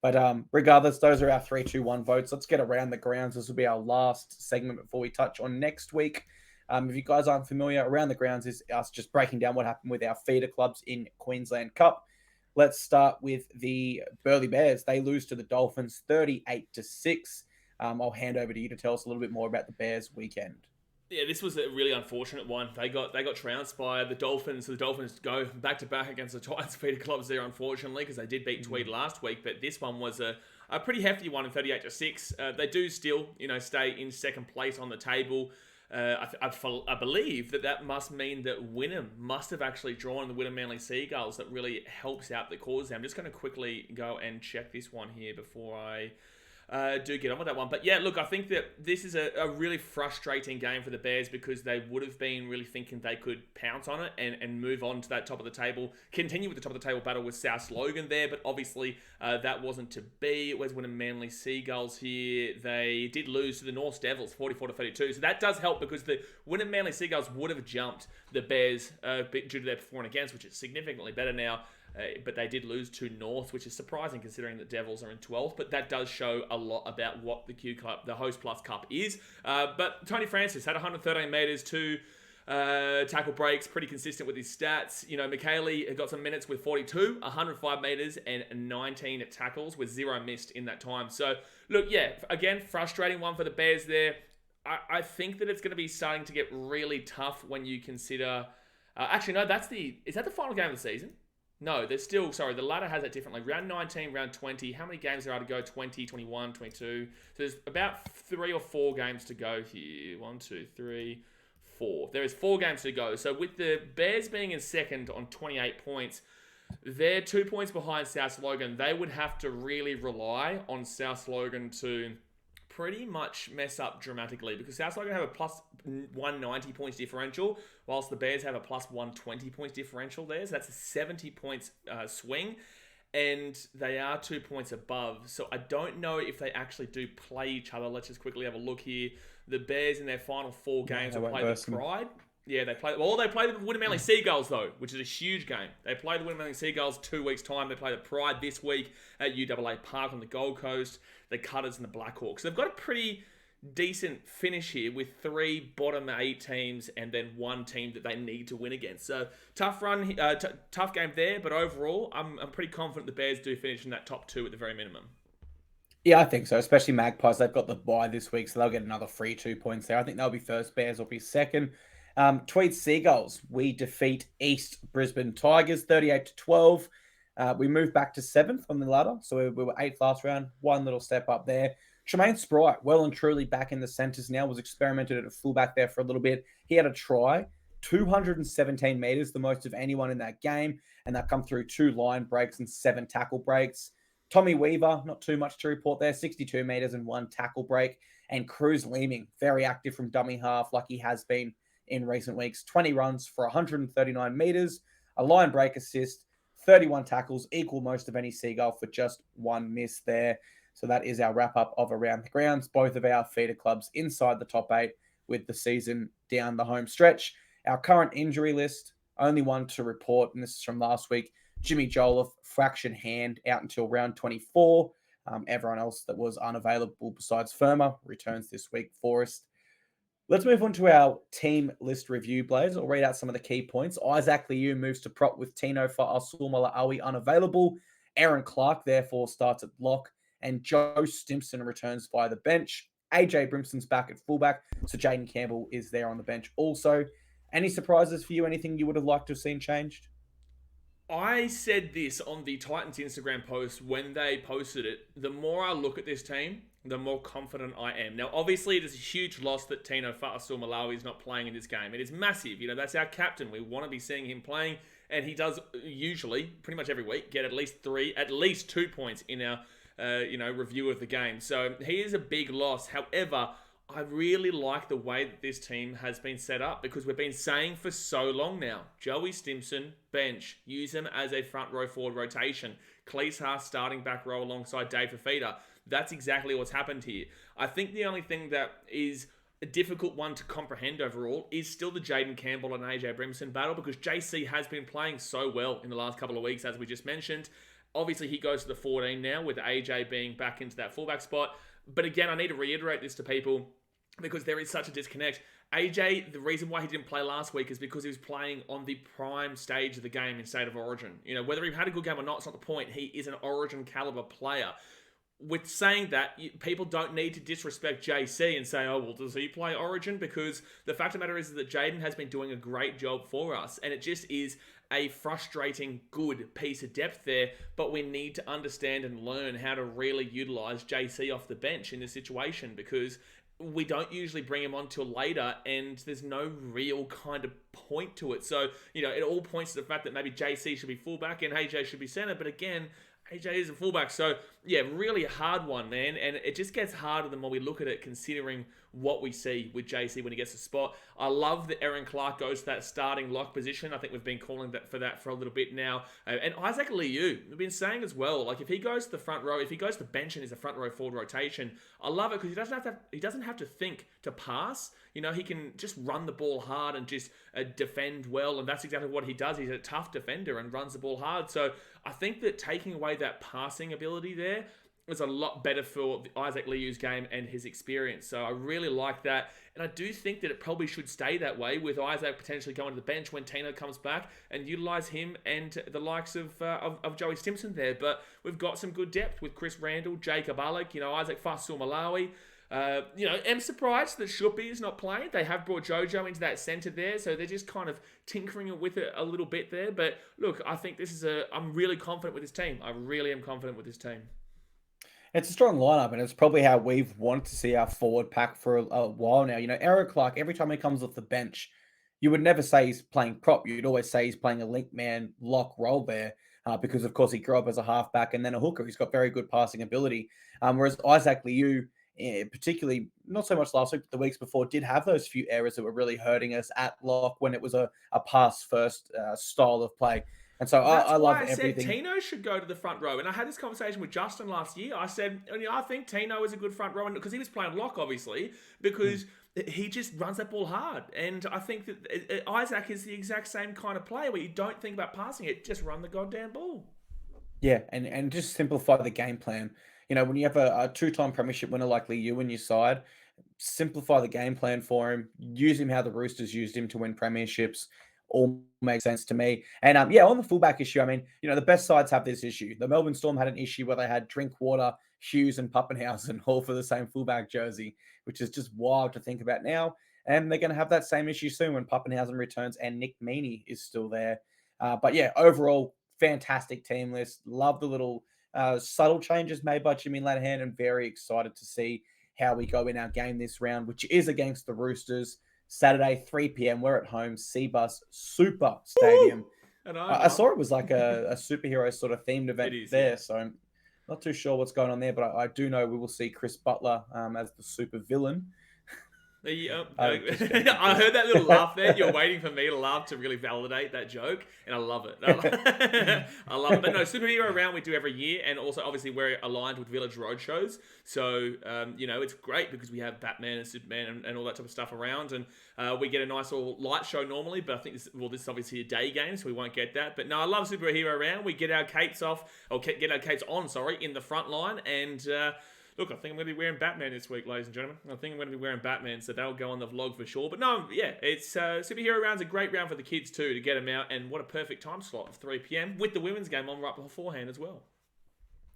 But regardless, those are our 3-2-1 votes. Let's get around the grounds. This will be our last segment before we touch on next week. If you guys aren't familiar, around the grounds is us just breaking down what happened with our feeder clubs in Queensland Cup. Let's start with the Burleigh Bears. They lose to the Dolphins 38-6. I'll hand over to you to tell us a little bit more about the Bears weekend. Yeah, this was a really unfortunate one. They got trounced by the Dolphins. The Dolphins go back to back against the Titans feeder clubs there, unfortunately, because they did beat Tweed last week. But this one was a pretty hefty one in 38-6. They do still, stay in second place on the table. I believe that must mean that Wynnum must have actually drawn the Wynnum Manly Seagulls. That really helps out the cause. I'm just going to quickly go and check this one here before I do get on with that one. But yeah, look, I think that this is a really frustrating game for the Bears, because they would have been really thinking they could pounce on it and move on to that top of the table, continue with the top of the table battle with South Logan there, but obviously that wasn't to be. Where's Wynnum Manly Seagulls here? They did lose to the North Devils 44-32, so that does help, because the Wynnum Manly Seagulls would have jumped the Bears due to their performance against, which is significantly better now. But they did lose to North, which is surprising considering the Devils are in 12th. But that does show a lot about what the Q Cup, the Host Plus Cup is. But Tony Francis had 113 metres, 2 tackle breaks, pretty consistent with his stats. McKaylee got some minutes with 42, 105 metres and 19 tackles with 0 missed in that time. So, look, yeah, again, frustrating one for the Bears there. I think that it's going to be starting to get really tough when you consider... actually, no, is that the final game of the season? No, there's still, the ladder has it differently. Round 19, round 20. How many games there are to go? 20, 21, 22. So there's about 3 or 4 games to go here. 1, 2, 3, 4. There is 4 games to go. So with the Bears being in second on 28 points, they're 2 points behind South Logan. They would have to really rely on South Logan to pretty much mess up dramatically, because South Logan have a plus 190 points differential, whilst the Bears have a plus 120 points differential there. So that's a 70 points swing, and they are 2 points above. So I don't know if they actually do play each other. Let's just quickly have a look here. The Bears in their final 4 games will play the Pride. Yeah, they play the Wynnum Manly Seagulls, though, which is a huge game. They play the Wynnum Manly Seagulls 2 weeks' time. They play the Pride this week at UAA Park on the Gold Coast, the Cutters and the Blackhawks. They've got a pretty decent finish here with 3 bottom 8 teams and then 1 team that they need to win against. So tough run, tough game there, but overall, I'm pretty confident the Bears do finish in that top 2 at the very minimum. Yeah, I think so, especially Magpies. They've got the bye this week, so they'll get another free 2 points there. I think they'll be first. Bears will be second. Tweed Seagulls. We defeat East Brisbane Tigers 38-12. We moved back to seventh on the ladder, so we were eighth last round. One little step up there. Tremaine Sprite, well and truly back in the centres now, was experimented at a fullback there for a little bit. He had a try, 217 metres, the most of anyone in that game, and that come through 2 line breaks and 7 tackle breaks. Tommy Weaver, not too much to report there, 62 metres and 1 tackle break. And Cruz Leeming, very active from dummy half like he has been in recent weeks. 20 runs for 139 metres, a line break assist, 31 tackles, equal most of any Seagull for just 1 miss there. So that is our wrap-up of Around the Grounds. Both of our feeder clubs inside the top 8 with the season down the home stretch. Our current injury list, only one to report, and this is from last week. Jimmy Jolliffe, fractured hand, out until round 24. Everyone else that was unavailable besides Firma returns this week. Forrest. Let's move on to our team list review, Blaze. I'll read out some of the key points. Isaac Liu moves to prop with Tino for Asumala Awi unavailable. Aaron Clark, therefore, starts at lock. And Joe Stimson returns via the bench. AJ Brimson's back at fullback. So Jaden Campbell is there on the bench also. Any surprises for you? Anything you would have liked to have seen changed? I said this on the Titans Instagram post when they posted it. The more I look at this team, the more confident I am. Now, obviously, it is a huge loss that Tino Fa'asuamaleaui is not playing in this game. It is massive. You know, that's our captain. We want to be seeing him playing, and he does usually, pretty much every week, get at least 2 points in our, review of the game. So he is a big loss. However, I really like the way that this team has been set up because we've been saying for so long now, Joey Stimson, bench, use him as a front row forward rotation. Cleese Haas starting back row alongside Dave Fafita. That's exactly what's happened here. I think the only thing that is a difficult one to comprehend overall is still the Jaden Campbell and AJ Brimson battle because JC has been playing so well in the last couple of weeks, as we just mentioned. Obviously, he goes to the 14 now with AJ being back into that fullback spot. But again, I need to reiterate this to people because there is such a disconnect. AJ, the reason why he didn't play last week is because he was playing on the prime stage of the game in State of Origin. You know, whether he had a good game or not, it's not the point. He is an Origin caliber player. With saying that, people don't need to disrespect JC and say, oh, well, does he play Origin? Because the fact of the matter is that Jaden has been doing a great job for us. And it just is a frustrating, good piece of depth there. But we need to understand and learn how to really utilize JC off the bench in this situation because we don't usually bring him on till later and there's no real kind of point to it. So, you know, it all points to the fact that maybe JC should be fullback and AJ should be center. But again, AJ is a fullback. So, yeah, really a hard one, man. And it just gets harder the more we look at it, considering what we see with JC when he gets a spot. I love that Aaron Clark goes to that starting lock position. I think we've been calling that for a little bit now. And Isaac Liu, we've been saying as well, like if he goes to the front row, if he goes to the bench and is a front row forward rotation, I love it because he doesn't have to think to pass. You know, he can just run the ball hard and just defend well. And that's exactly what he does. He's a tough defender and runs the ball hard. So I think that taking away that passing ability there is a lot better for Isaac Liu's game and his experience. So I really like that. And I do think that it probably should stay that way with Isaac potentially going to the bench when Tino comes back and utilize him and the likes of Joey Stimson there. But we've got some good depth with Chris Randall, Jacob Alec, Isaac Fa'asuamaleaui. I'm surprised that Shuppy is not playing. They have brought Jojo into that centre there, so they're just kind of tinkering with it a little bit there. But look, I think I'm really confident with this team. I really am confident with this team. It's a strong lineup, and it's probably how we've wanted to see our forward pack for a while now. You know, Eric Clark, every time he comes off the bench, you would never say he's playing prop. You'd always say he's playing a link man lock role there because, of course, he grew up as a halfback and then a hooker. He's got very good passing ability. Whereas Isaac Liu, particularly not so much last week, but the weeks before, did have those few errors that were really hurting us at lock when it was a pass-first style of play. And so I love everything. That's why I said Tino should go to the front row. And I had this conversation with Justin last year. I said, I think Tino is a good front row because he was playing lock, obviously, because he just runs that ball hard. And I think that Isaac is the exact same kind of player where you don't think about passing it, just run the goddamn ball. Yeah, and just simplify the game plan. You know, when you have a two-time premiership winner like Liu in your side, simplify the game plan for him. Use him how the Roosters used him to win premierships. All makes sense to me. And on the fullback issue, I mean, the best sides have this issue. The Melbourne Storm had an issue where they had Drinkwater Hughes and Pappenhausen all for the same fullback jersey, which is just wild to think about now. And they're going to have that same issue soon when Pappenhausen returns and Nick Meaney is still there. But yeah, overall, fantastic team list. Love the little subtle changes made by Jimmy Lanahan, and very excited to see how we go in our game this round, which is against the Roosters. Saturday, 3 p.m. We're at home, Seabus Super Stadium. I saw it was like a superhero sort of themed event there, yeah. So I'm not too sure what's going on there, but I do know we will see Chris Butler as the super villain. I heard that little laugh there. You're waiting for me to laugh to really validate that joke, and I love it. I love it. But no, superhero round we do every year, and also obviously we're aligned with Village Roadshows. So, it's great because we have Batman and Superman and all that type of stuff around, and we get a nice little light show normally, but I think this is obviously a day game, so we won't get that. But no, I love superhero round. We get our capes on, in the front line, and look, I think I'm going to be wearing Batman this week, ladies and gentlemen. I think I'm going to be wearing Batman, so that'll go on the vlog for sure. But no, yeah, it's superhero round's a great round for the kids too, to get them out, and what a perfect time slot of 3 p.m. with the women's game on right beforehand as well.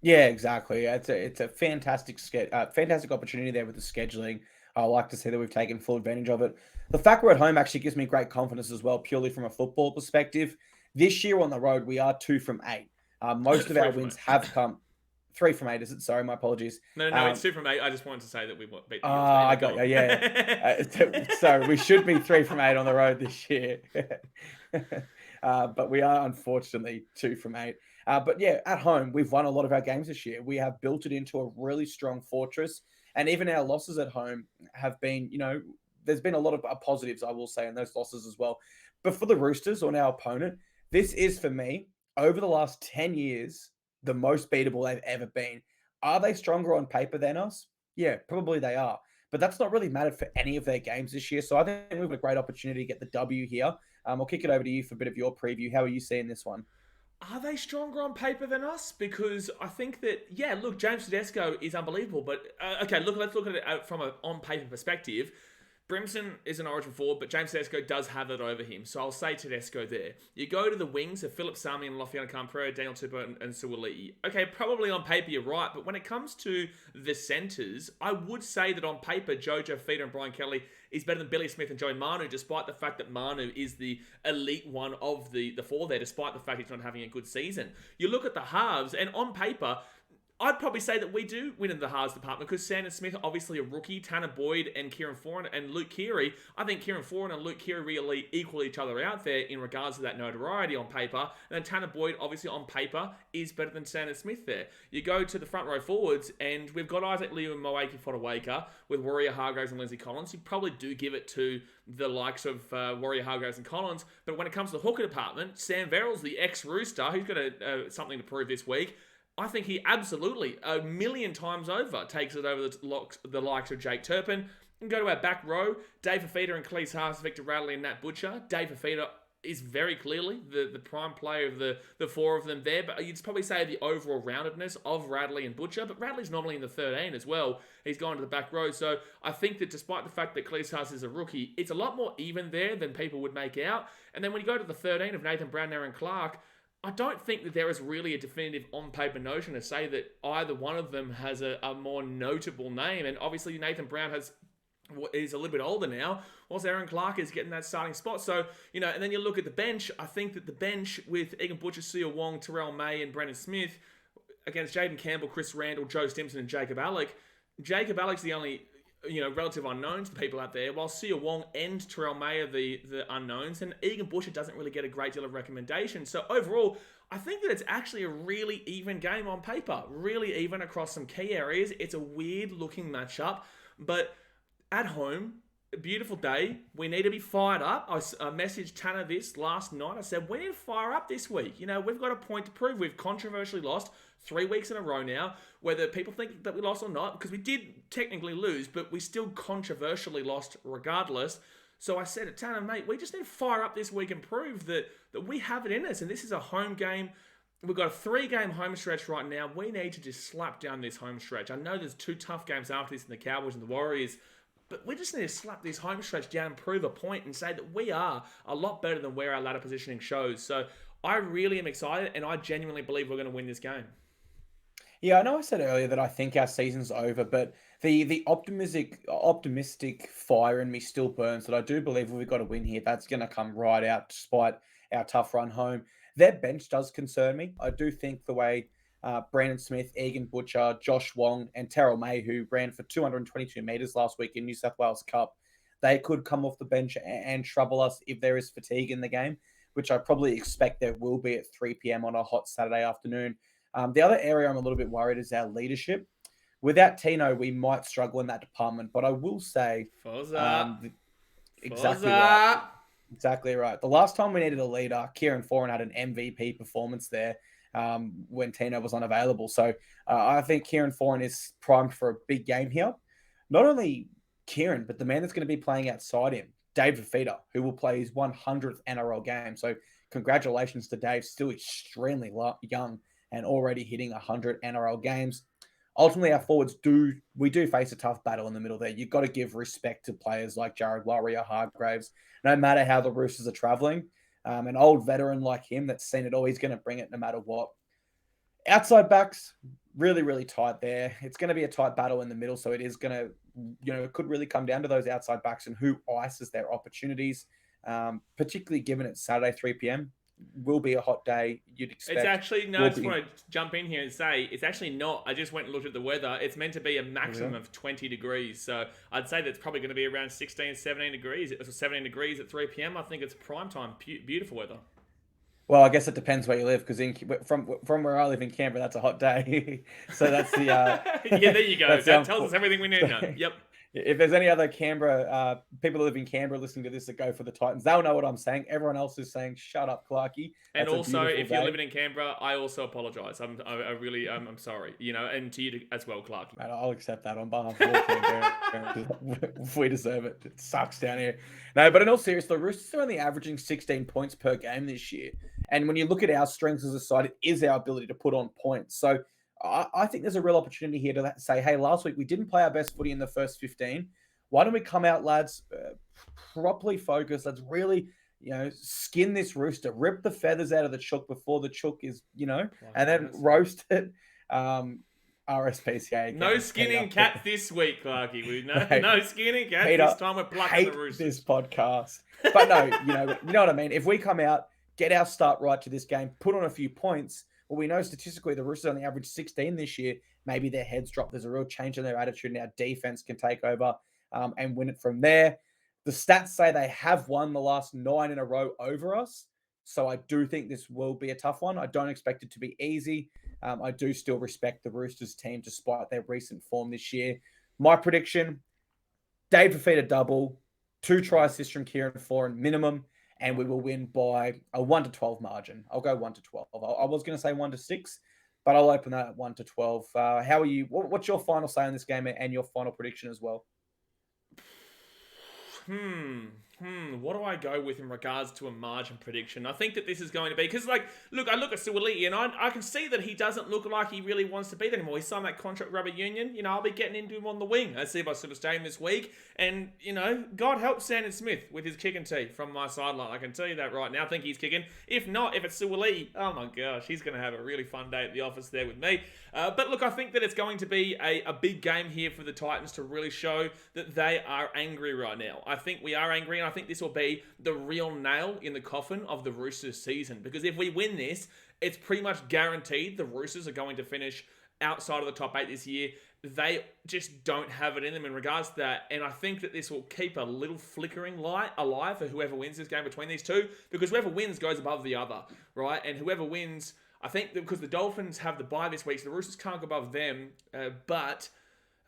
Yeah, exactly. It's a fantastic opportunity there with the scheduling. I like to see that we've taken full advantage of it. The fact we're at home actually gives me great confidence as well, purely from a football perspective. This year on the road, we are 2 from 8. Most of our wins have come. 3 from 8, is it? Sorry, my apologies. No, it's 2 from 8. I just wanted to say that we beat the Eels. I got you, yeah. So we should be 3 from 8 on the road this year. But we are unfortunately 2 from 8. But yeah, at home, we've won a lot of our games this year. We have built it into a really strong fortress. And even our losses at home have been, there's been a lot of positives, I will say, in those losses as well. But for the Roosters, or our opponent, this is, for me, over the last 10 years, the most beatable they've ever been. Are they stronger on paper than us? Yeah, probably they are. But that's not really mattered for any of their games this year. So I think we've got a great opportunity to get the W here. I'll kick it over to you for a bit of your preview. How are you seeing this one? Are they stronger on paper than us? Because I think that, yeah, look, James Tedesco is unbelievable. But, let's look at it from an on-paper perspective. Brimson is an origin forward, but James Tedesco does have it over him. So I'll say Tedesco there. You go to the wings of Philip Sami and Lofiana Khan-Pereira, Daniel Tupou and Suoli'i. Okay, probably on paper you're right, but when it comes to the centres, I would say that on paper, Jojo Feeder and Brian Kelly is better than Billy Smith and Joey Manu, despite the fact that Manu is the elite one of the four there, despite the fact he's not having a good season. You look at the halves, and on paper, I'd probably say that we do win in the halves department because Sandon Smith, obviously a rookie, Tanner Boyd and Kieran Foran and Luke Keary. I think Kieran Foran and Luke Keary really equal each other out there in regards to that notoriety on paper. And then Tanner Boyd, obviously on paper, is better than Sandon Smith there. You go to the front row forwards and we've got Isaac Liu and Moaki Fodawaker with Warrior Hargraves and Lindsay Collins. You probably do give it to the likes of Warrior Hargraves and Collins. But when it comes to the hooker department, Sam Verrills, the ex-Rooster, who's got something to prove this week, I think he absolutely, 1,000,000 times over, takes it over the likes of Jake Turpin. And go to our back row, Dave Fafita and Cleese Haas, Victor Radley and Nat Butcher. Dave Fafita is very clearly the prime player of the four of them there, but you'd probably say the overall roundedness of Radley and Butcher, but Radley's normally in the 13 as well. He's gone to the back row, so I think that despite the fact that Cleese Haas is a rookie, it's a lot more even there than people would make out. And then when you go to the 13 of Nathan Brown, Aaron Clark, I don't think that there is really a definitive on-paper notion to say that either one of them has a more notable name. And obviously Nathan Brown is a little bit older now, whilst Aaron Clark is getting that starting spot. So, and then you look at the bench. I think that the bench with Egan Butcher, Sia Wong, Terrell May, and Brendan Smith against Jaden Campbell, Chris Randall, Joe Stimson, and Jacob Alec. Jacob Alec's the only relative unknowns to people out there, while Sia Wong and Terrell May are the unknowns, and Egan Butcher doesn't really get a great deal of recommendation. So overall, I think that it's actually a really even game on paper, really even across some key areas. It's a weird looking matchup, but at home, a beautiful day. We need to be fired up. I messaged Tanner this last night. I said, we need to fire up this week. We've got a point to prove. We've controversially lost 3 weeks in a row now, whether people think that we lost or not, because we did technically lose, but we still controversially lost regardless. So I said to Tanner, mate, we just need to fire up this week and prove that we have it in us. And this is a home game. We've got a 3-game home stretch right now. We need to just slap down this home stretch. I know there's 2 tough games after this in the Cowboys and the Warriors, but we just need to slap this home stretch down and prove a point and say that we are a lot better than where our ladder positioning shows. So I really am excited, and I genuinely believe we're going to win this game. Yeah, I know I said earlier that I think our season's over, but the optimistic fire in me still burns that I do believe if we've got a win here, that's going to come right out despite our tough run home. Their bench does concern me. I do think the way Brandon Smith, Egan Butcher, Josh Wong, and Terrell May, who ran for 222 meters last week in New South Wales Cup, they could come off the bench and trouble us if there is fatigue in the game, which I probably expect there will be at 3 p.m. on a hot Saturday afternoon. The other area I'm a little bit worried is our leadership. Without Tino, we might struggle in that department. But I will say, Forza. exactly right. Exactly right. The last time we needed a leader, Kieran Foran had an MVP performance there when Tino was unavailable. So I think Kieran Foran is primed for a big game here. Not only Kieran, but the man that's going to be playing outside him, Dave Fafita, who will play his 100th NRL game. So congratulations to Dave, still extremely young and already hitting 100 NRL games. Ultimately, our forwards do face a tough battle in the middle there. You've got to give respect to players like Jared Lowry or Hargraves, no matter how the Roosters are travelling. An old veteran like him that's seen it all, he's going to bring it no matter what. Outside backs, really, really tight there. It's going to be a tight battle in the middle, so it is going to, it could really come down to those outside backs and who ices their opportunities, particularly given it's Saturday, 3 p.m. Will be a hot day. You'd expect. It's actually, no, I just want to jump in here and say, it's actually not. I just went and looked at the weather. It's meant to be a maximum of 20 degrees. So I'd say that's probably going to be around 16, 17 degrees. 17 degrees at 3 p.m. I think it's prime time. Beautiful weather. Well, I guess it depends where you live, because from where I live in Canberra, that's a hot day. So that's the yeah. There you go. That tells us everything we need to know. Yep. If there's any other Canberra people that live in Canberra listening to this that go for the Titans, they'll know what I'm saying. Everyone else is saying, "Shut up, Clarkey." And also, if you're living in Canberra, I also apologise. I'm sorry. And to you as well, Clarkey. Mate, I'll accept that on behalf of all Canberra. We deserve it. It sucks down here. No, but in all seriousness, the Roosters are only averaging 16 points per game this year. And when you look at our strengths as a side, it is our ability to put on points. So I think there's a real opportunity here to say, hey, last week we didn't play our best footy in the first 15. Why don't we come out, lads, properly focused? Let's really, skin this rooster, rip the feathers out of the chook before the chook is, and then roast it. RSPCA. No skinning cats this week, Clarkey. No skinning cats this time. We're plucking the Roosters. This podcast. But no, you know what I mean? If we come out, get our start right to this game, put on a few points, well, we know statistically the Roosters only averaged 16 this year. Maybe their heads drop. There's a real change in their attitude, and our defense can take over and win it from there. The stats say they have won the last 9 in a row over us. So I do think this will be a tough one. I don't expect it to be easy. I do still respect the Roosters team despite their recent form this year. My prediction, Dave Fafita double, 2 try assists from Kieran Foran minimum, and we will win by a 1-12 margin. I'll go 1-12. I was going to say 1-6, but I'll open that at 1-12. How are you? What's your final say on this game and your final prediction as well? What do I go with in regards to a margin prediction? I think that this is going to be, because, I look at Suwali, and I can see that he doesn't look like he really wants to be there anymore. He signed that contract with Rugby Union. I'll be getting into him on the wing. I see if I sort of stay in this week. And, God help Sandon Smith with his kick and tee from my sideline. I can tell you that right now. I think he's kicking. If not, if it's Suwali, oh my gosh, he's going to have a really fun day at the office there with me. But look, I think that it's going to be a big game here for the Titans to really show that they are angry right now. I think we are angry, and I think this will be the real nail in the coffin of the Roosters season. Because if we win this, it's pretty much guaranteed the Roosters are going to finish outside of the top 8 this year. They just don't have it in them in regards to that. And I think that this will keep a little flickering light alive for whoever wins this game between these two. Because whoever wins goes above the other, right? And whoever wins, I think that because the Dolphins have the bye this week, so the Roosters can't go above them,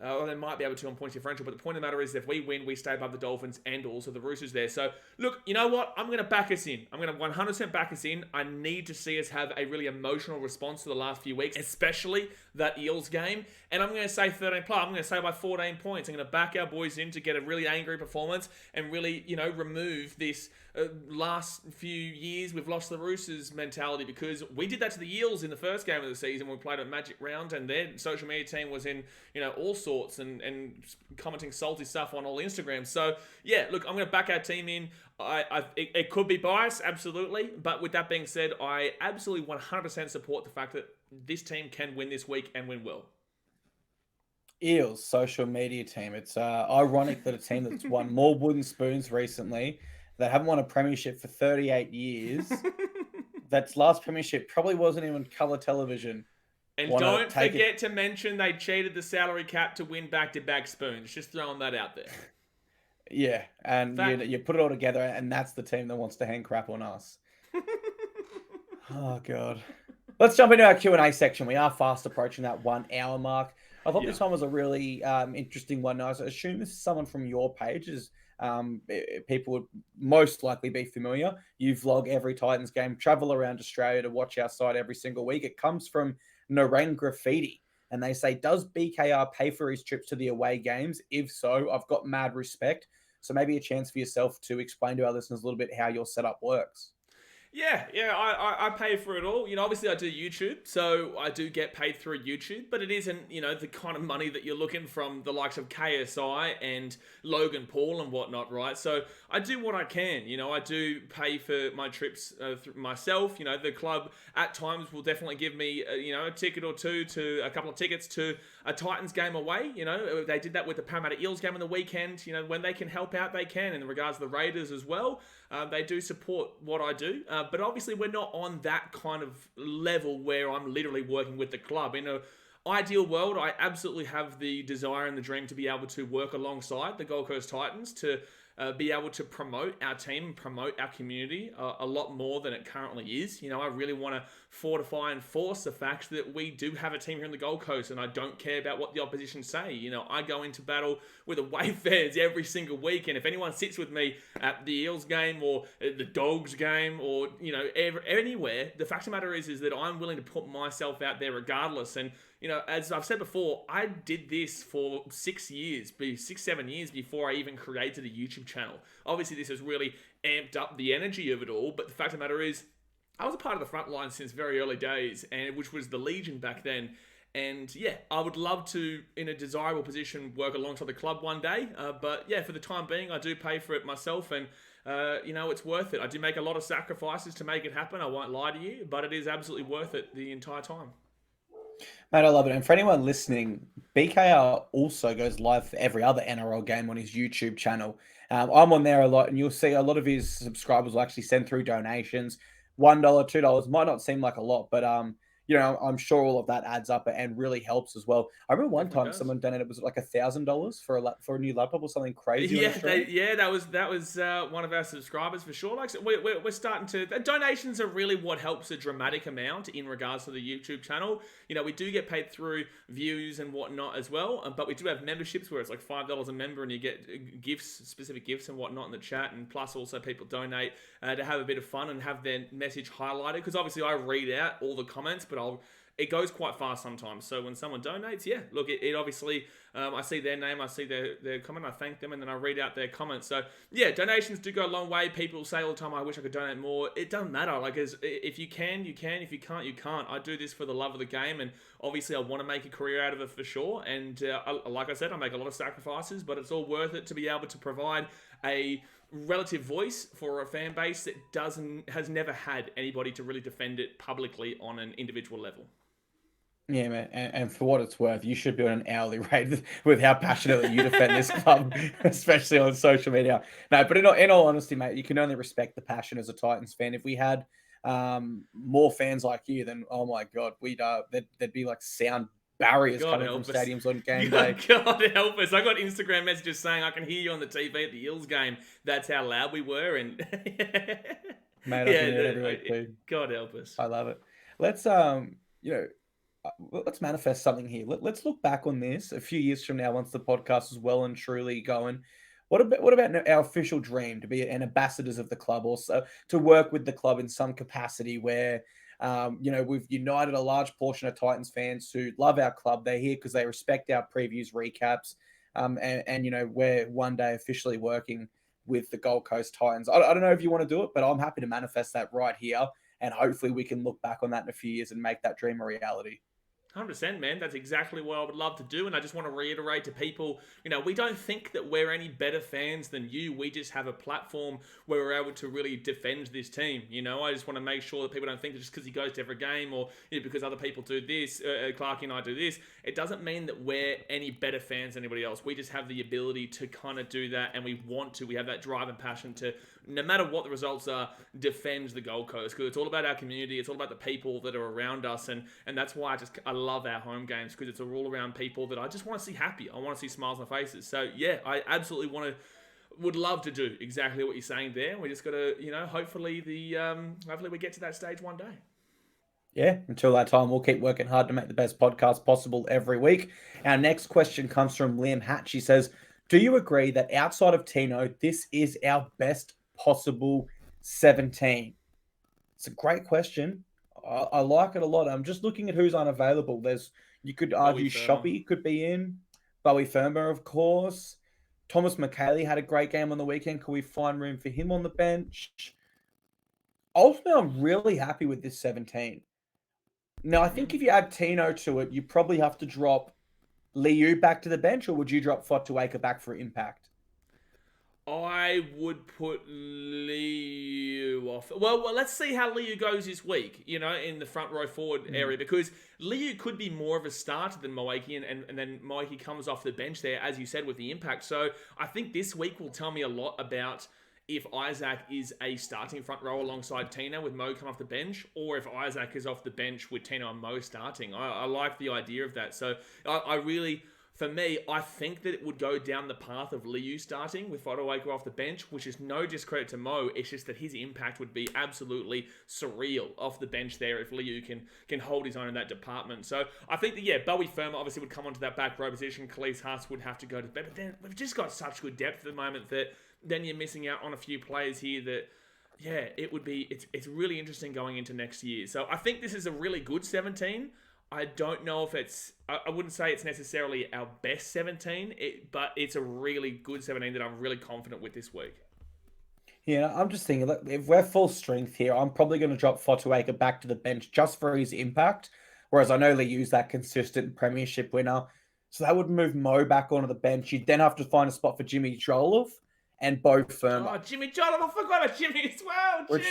or they might be able to on points differential. But the point of the matter is, if we win, we stay above the Dolphins and also the Roosters there. So, look, you know what? I'm going to back us in. I'm going to 100% back us in. I need to see us have a really emotional response to the last few weeks, especially that Eels game. And I'm going to say 13+. I'm going to say by 14 points. I'm going to back our boys in to get a really angry performance and really, remove this last few years we've lost the Roosters mentality, because we did that to the Eels in the first game of the season when we played a Magic Round, and their social media team was in, all sorts sorts and commenting salty stuff on all Instagram. So yeah, look, I'm going to back our team in. It could be biased, absolutely. But with that being said, I absolutely 100% support the fact that this team can win this week and win well. Eels social media team. It's ironic that a team that's won more wooden spoons recently, that haven't won a premiership for 38 years, that's last premiership probably wasn't even colour television. And don't forget to mention they cheated the salary cap to win back-to-back spoons. Just throwing that out there. Yeah, and you put it all together, and that's the team that wants to hang crap on us. Oh, God. Let's jump into our Q&A section. We are fast approaching that 1 hour mark. I thought this one was a really interesting one. I assume this is someone from your pages. People would most likely be familiar. You vlog every Titans game, travel around Australia to watch our side every single week. It comes from Narang Graffiti. And they say, does BKR pay for his trips to the away games? If so, I've got mad respect. So maybe a chance for yourself to explain to our listeners a little bit how your setup works. Yeah, I pay for it all. Obviously I do YouTube, so I do get paid through YouTube, but it isn't, the kind of money that you're looking from the likes of KSI and Logan Paul and whatnot, right? So I do what I can. I do pay for my trips myself. The club at times will definitely give me, a ticket or two to a couple of tickets to a Titans game away. They did that with the Parramatta Eels game on the weekend. When they can help out, they can. In regards to the Raiders as well, they do support what I do. But obviously, we're not on that kind of level where I'm literally working with the club. In an ideal world, I absolutely have the desire and the dream to be able to work alongside the Gold Coast Titans to be able to promote our team, promote our community a lot more than it currently is. I really want to fortify and force the fact that we do have a team here in the Gold Coast, and I don't care about what the opposition say. I go into battle with away fans every single week, and if anyone sits with me at the Eels game or the Dogs game or anywhere, the fact of the matter is that I'm willing to put myself out there regardless. And as I've said before, I did this for 7 years before I even created a YouTube channel. Obviously, this has really amped up the energy of it all, but the fact of the matter is, I was a part of the front line since very early days, which was the Legion back then. And yeah, I would love to, in a desirable position, work alongside the club one day. But yeah, for the time being, I do pay for it myself, and it's worth it. I do make a lot of sacrifices to make it happen. I won't lie to you, but it is absolutely worth it the entire time. Mate, I love it. And for anyone listening, BKR also goes live for every other NRL game on his YouTube channel. I'm on there a lot, and you'll see a lot of his subscribers will actually send through donations. $1, $2 might not seem like a lot, but I'm sure all of that adds up and really helps as well. I remember one time someone donated, was it like $1,000 for a new laptop or something crazy? That was one of our subscribers for sure. Like, so we're starting to. Donations are really what helps a dramatic amount in regards to the YouTube channel. We do get paid through views and whatnot as well, but we do have memberships where it's like $5 a member, and you get specific gifts and whatnot in the chat, and plus also people donate to have a bit of fun and have their message highlighted, because obviously I read out all the comments, but it goes quite fast sometimes. So when someone donates, look, it obviously, I see their name, I see their comment, I thank them, and then I read out their comments. So yeah, donations do go a long way. People say all the time, I wish I could donate more. It doesn't matter. Like, if you can, you can. If you can't, you can't. I do this for the love of the game, and obviously I want to make a career out of it for sure. And like I said, I make a lot of sacrifices, but it's all worth it to be able to provide a relative voice for a fan base that has never had anybody to really defend it publicly on an individual level. Yeah, man. And for what it's worth, you should be on an hourly rate with how passionately you defend this club, especially on social media. No, but in all honesty, mate, you can only respect the passion as a Titans fan. If we had more fans like you, then, oh my God, there'd be like sound barriers coming from stadiums on game day. God help us. I got Instagram messages saying I can hear you on the TV at the Eels game. That's how loud we were. And mate, I can hear it every week too. God help us. I love it. Let's let's manifest something here. Let's look back on this a few years from now, once the podcast is well and truly going. What about our official dream to be an ambassadors of the club, also to work with the club in some capacity where, we've united a large portion of Titans fans who love our club. They're here because they respect our previews, recaps, and we're one day officially working with the Gold Coast Titans. I don't know if you want to do it, but I'm happy to manifest that right here. And hopefully we can look back on that in a few years and make that dream a reality. 100%, man. That's exactly what I would love to do. And I just want to reiterate to people, we don't think that we're any better fans than you. We just have a platform where we're able to really defend this team. I just want to make sure that people don't think that just because he goes to every game or because other people do this, Clarkey and I do this, it doesn't mean that we're any better fans than anybody else. We just have the ability to kind of do that, and we want to. We have that drive and passion to, no matter what the results are, defend the Gold Coast, because it's all about our community. It's all about the people that are around us, and that's why I love our home games, because it's all around people that I just want to see happy. I want to see smiles on their faces. So yeah, I absolutely would love to do exactly what you're saying there. We just got to, hopefully we get to that stage one day. Yeah, until that time, we'll keep working hard to make the best podcast possible every week. Our next question comes from Liam Hatch. He says, do you agree that outside of Tino, this is our best possible 17? It's a great question. I like it a lot. I'm just looking at who's unavailable. You could argue Shoppy could be in. Bowie Firma, of course. Thomas McKaylee had a great game on the weekend. Could we find room for him on the bench? Ultimately, I'm really happy with this 17. Now, I think if you add Tino to it, you probably have to drop Liu back to the bench, or would you drop Fotuaika back for impact? I would put Liu off. Well, let's see how Liu goes this week, in the front row forward area, because Liu could be more of a starter than Moeki, and then Moeki comes off the bench there, as you said, with the impact. So I think this week will tell me a lot about if Isaac is a starting front row alongside Tino with Mo come off the bench, or if Isaac is off the bench with Tino and Mo starting. I like the idea of that. So for me, I think that it would go down the path of Liu starting with Fotuaika off the bench, which is no discredit to Mo. It's just that his impact would be absolutely surreal off the bench there if Liu can hold his own in that department. So I think that, Bowie Firma obviously would come onto that back row position. Khalees Haas would have to go to bed. But then we've just got such good depth at the moment that then you're missing out on a few players here that, it's really interesting going into next year. So I think this is a really good 17. I don't know if I wouldn't say it's necessarily our best 17, but it's a really good 17 that I'm really confident with this week. Yeah, I'm just thinking, look, if we're full strength here, I'm probably going to drop Fotuaika back to the bench just for his impact, whereas I know Liu's that consistent premiership winner. So that would move Mo back onto the bench. You'd then have to find a spot for Jimmy Jolov and Bo Firma. Oh, Jimmy Jolov, I forgot about Jimmy as well. Which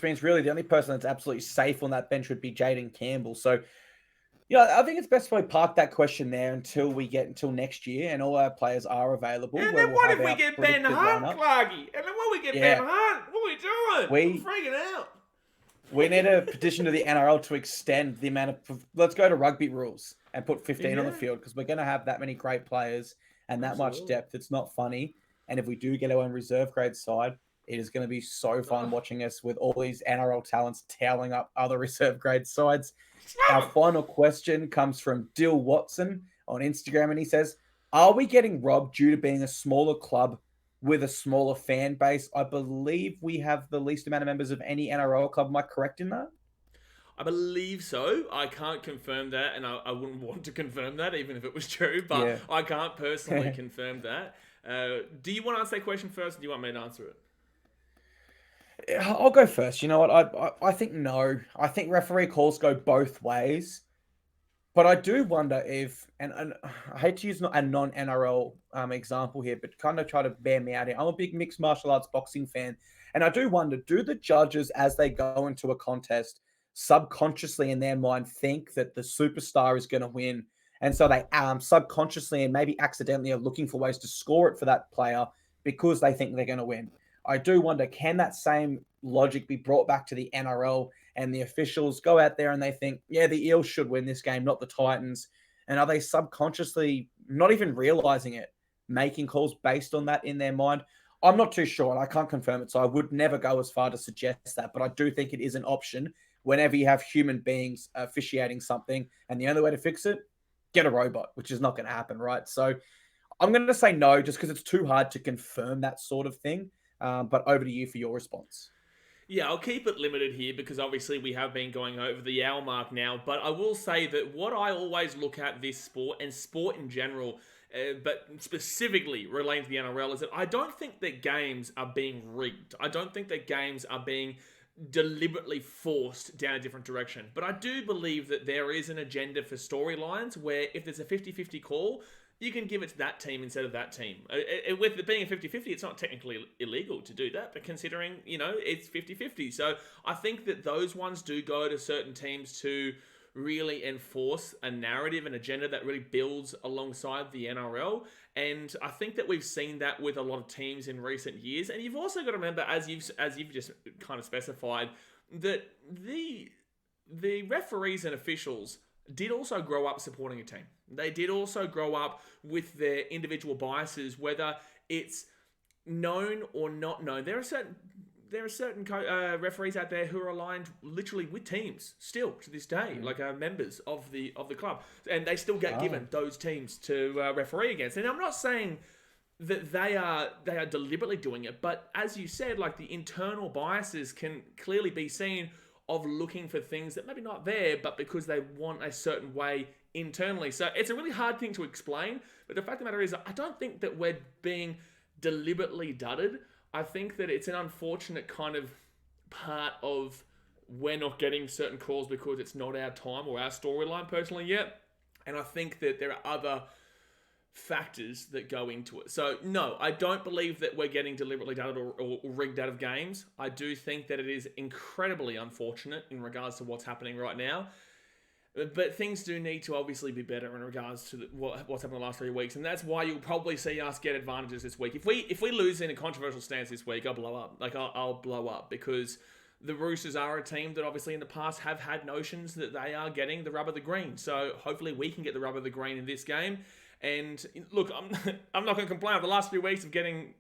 means really the only person that's absolutely safe on that bench would be Jaden Campbell. So, I think it's best if we park that question there until next year and all our players are available. And then what if we get Ben Hunt, Clarkey? And then what we get Ben Hunt? What are we doing? I'm freaking out. We need a petition to the NRL to extend the amount of... Let's go to rugby rules and put 15 on the field, because we're going to have that many great players and that much depth. It's not funny. And if we do get our own reserve grade side, it is going to be so fun watching us with all these NRL talents toweling up other reserve grade sides. Our final question comes from Dill Watson on Instagram, and he says, are we getting robbed due to being a smaller club with a smaller fan base? I believe we have the least amount of members of any NRL club. Am I correct in that? I believe so. I can't confirm that, and I wouldn't want to confirm that, even if it was true, but I can't personally confirm that. Do you want to answer that question first, or do you want me to answer it? I'll go first. You know what? I think no. I think referee calls go both ways. But I do wonder if, and I hate to use a non-NRL example here, but kind of try to bear me out here. I'm a big mixed martial arts boxing fan, and I do wonder, do the judges, as they go into a contest, subconsciously in their mind think that the superstar is going to win, and so they subconsciously and maybe accidentally are looking for ways to score it for that player because they think they're going to win? I do wonder, can that same logic be brought back to the NRL and the officials go out there and they think, the Eels should win this game, not the Titans? And are they subconsciously, not even realizing it, making calls based on that in their mind? I'm not too sure, and I can't confirm it, so I would never go as far to suggest that, but I do think it is an option whenever you have human beings officiating something, and the only way to fix it, get a robot, which is not going to happen, right? So I'm going to say no, just because it's too hard to confirm that sort of thing. But over to you for your response. Yeah, I'll keep it limited here because obviously we have been going over the hour mark now. But I will say that what I always look at this sport and sport in general, but specifically relating to the NRL, is that I don't think that games are being rigged. I don't think that games are being deliberately forced down a different direction. But I do believe that there is an agenda for storylines where if there's a 50-50 call, you can give it to that team instead of that team. With it being a 50-50, it's not technically illegal to do that, but considering, it's 50-50. So I think that those ones do go to certain teams to really enforce a narrative and agenda that really builds alongside the NRL. And I think that we've seen that with a lot of teams in recent years. And you've also got to remember, as you've just kind of specified, that the referees and officials did also grow up supporting a team. They did also grow up with their individual biases, whether it's known or not known. There are certain referees out there who are aligned literally with teams still to this day, like members of the club, and they still get given those teams to referee against. And I'm not saying that they are deliberately doing it, but as you said, like the internal biases can clearly be seen of looking for things that maybe not there, but because they want a certain way internally. So it's a really hard thing to explain, but the fact of the matter is, I don't think that we're being deliberately dudded. I think that it's an unfortunate kind of part of we're not getting certain calls because it's not our time or our storyline personally yet. And I think that there are other factors that go into it. So no, I don't believe that we're getting deliberately dudded or rigged out of games. I do think that it is incredibly unfortunate in regards to what's happening right now. But things do need to obviously be better in regards to what's happened in the last 3 weeks, and that's why you'll probably see us get advantages this week. If we lose in a controversial stance this week, I'll blow up. I'll blow up because the Roosters are a team that obviously in the past have had notions that they are getting the rub of the green. So hopefully we can get the rub of the green in this game. And look, I'm not going to complain. Over the last few weeks of getting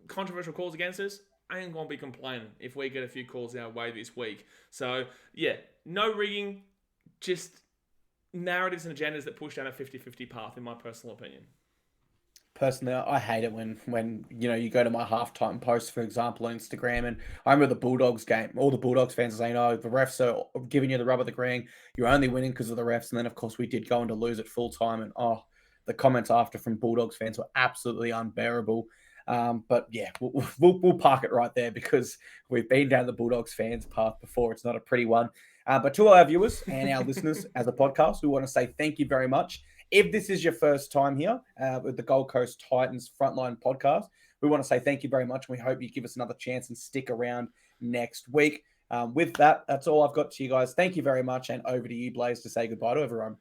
controversial calls against us, I ain't going to be complaining if we get a few calls our way this week. So yeah, no rigging, just narratives and agendas that push down a 50-50 path, in my personal opinion. Personally, I hate it when you go to my halftime post, for example, on Instagram, and I remember the Bulldogs game. All the Bulldogs fans are saying, "Oh, the refs are giving you the rub of the green. You're only winning because of the refs." And then, of course, we did go on to lose at full time, and the comments after from Bulldogs fans were absolutely unbearable. But yeah, we'll park it right there because we've been down the Bulldogs fans' path before. It's not a pretty one. But to all our viewers and our listeners as a podcast, we want to say thank you very much. If this is your first time here with the Gold Coast Titans Frontline Podcast, we want to say thank you very much. We hope you give us another chance and stick around next week. With that, that's all I've got to you guys. Thank you very much. And over to you, Blaze, to say goodbye to everyone.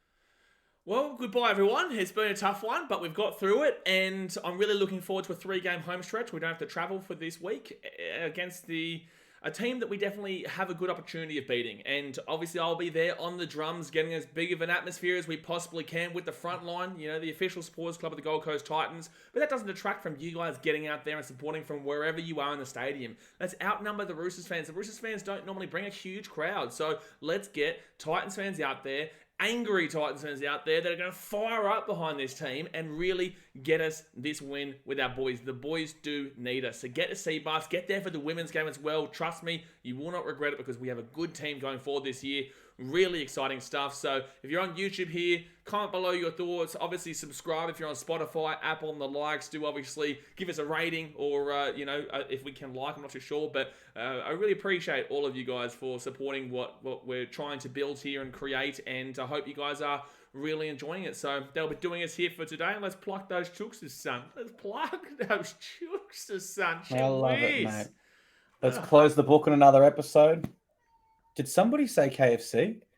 Well, goodbye, everyone. It's been a tough one, but we've got through it, and I'm really looking forward to a 3-game home stretch. We don't have to travel for this week against a team that we definitely have a good opportunity of beating. And obviously, I'll be there on the drums, getting as big of an atmosphere as we possibly can with the front line, the official supporters club of the Gold Coast Titans. But that doesn't detract from you guys getting out there and supporting from wherever you are in the stadium. Let's outnumber the Roosters fans. The Roosters fans don't normally bring a huge crowd. So let's get Titans fans out there, angry Titans fans out there that are going to fire up behind this team and really get us this win with our boys. The boys do need us. So get to Seabass, get there for the women's game as well. Trust me, you will not regret it because we have a good team going forward this year. Really exciting stuff. So if you're on YouTube here, comment below your thoughts. Obviously subscribe if you're on Spotify, Apple, and the likes. Do obviously give us a rating or, if we can like, I'm not too sure. But I really appreciate all of you guys for supporting what we're trying to build here and create. And I hope you guys are really enjoying it. So they'll be doing us here for today. And let's pluck those chooksters, son. Let's pluck those chooksters, son. I love it, mate. Let's close the book on another episode. Did somebody say KFC?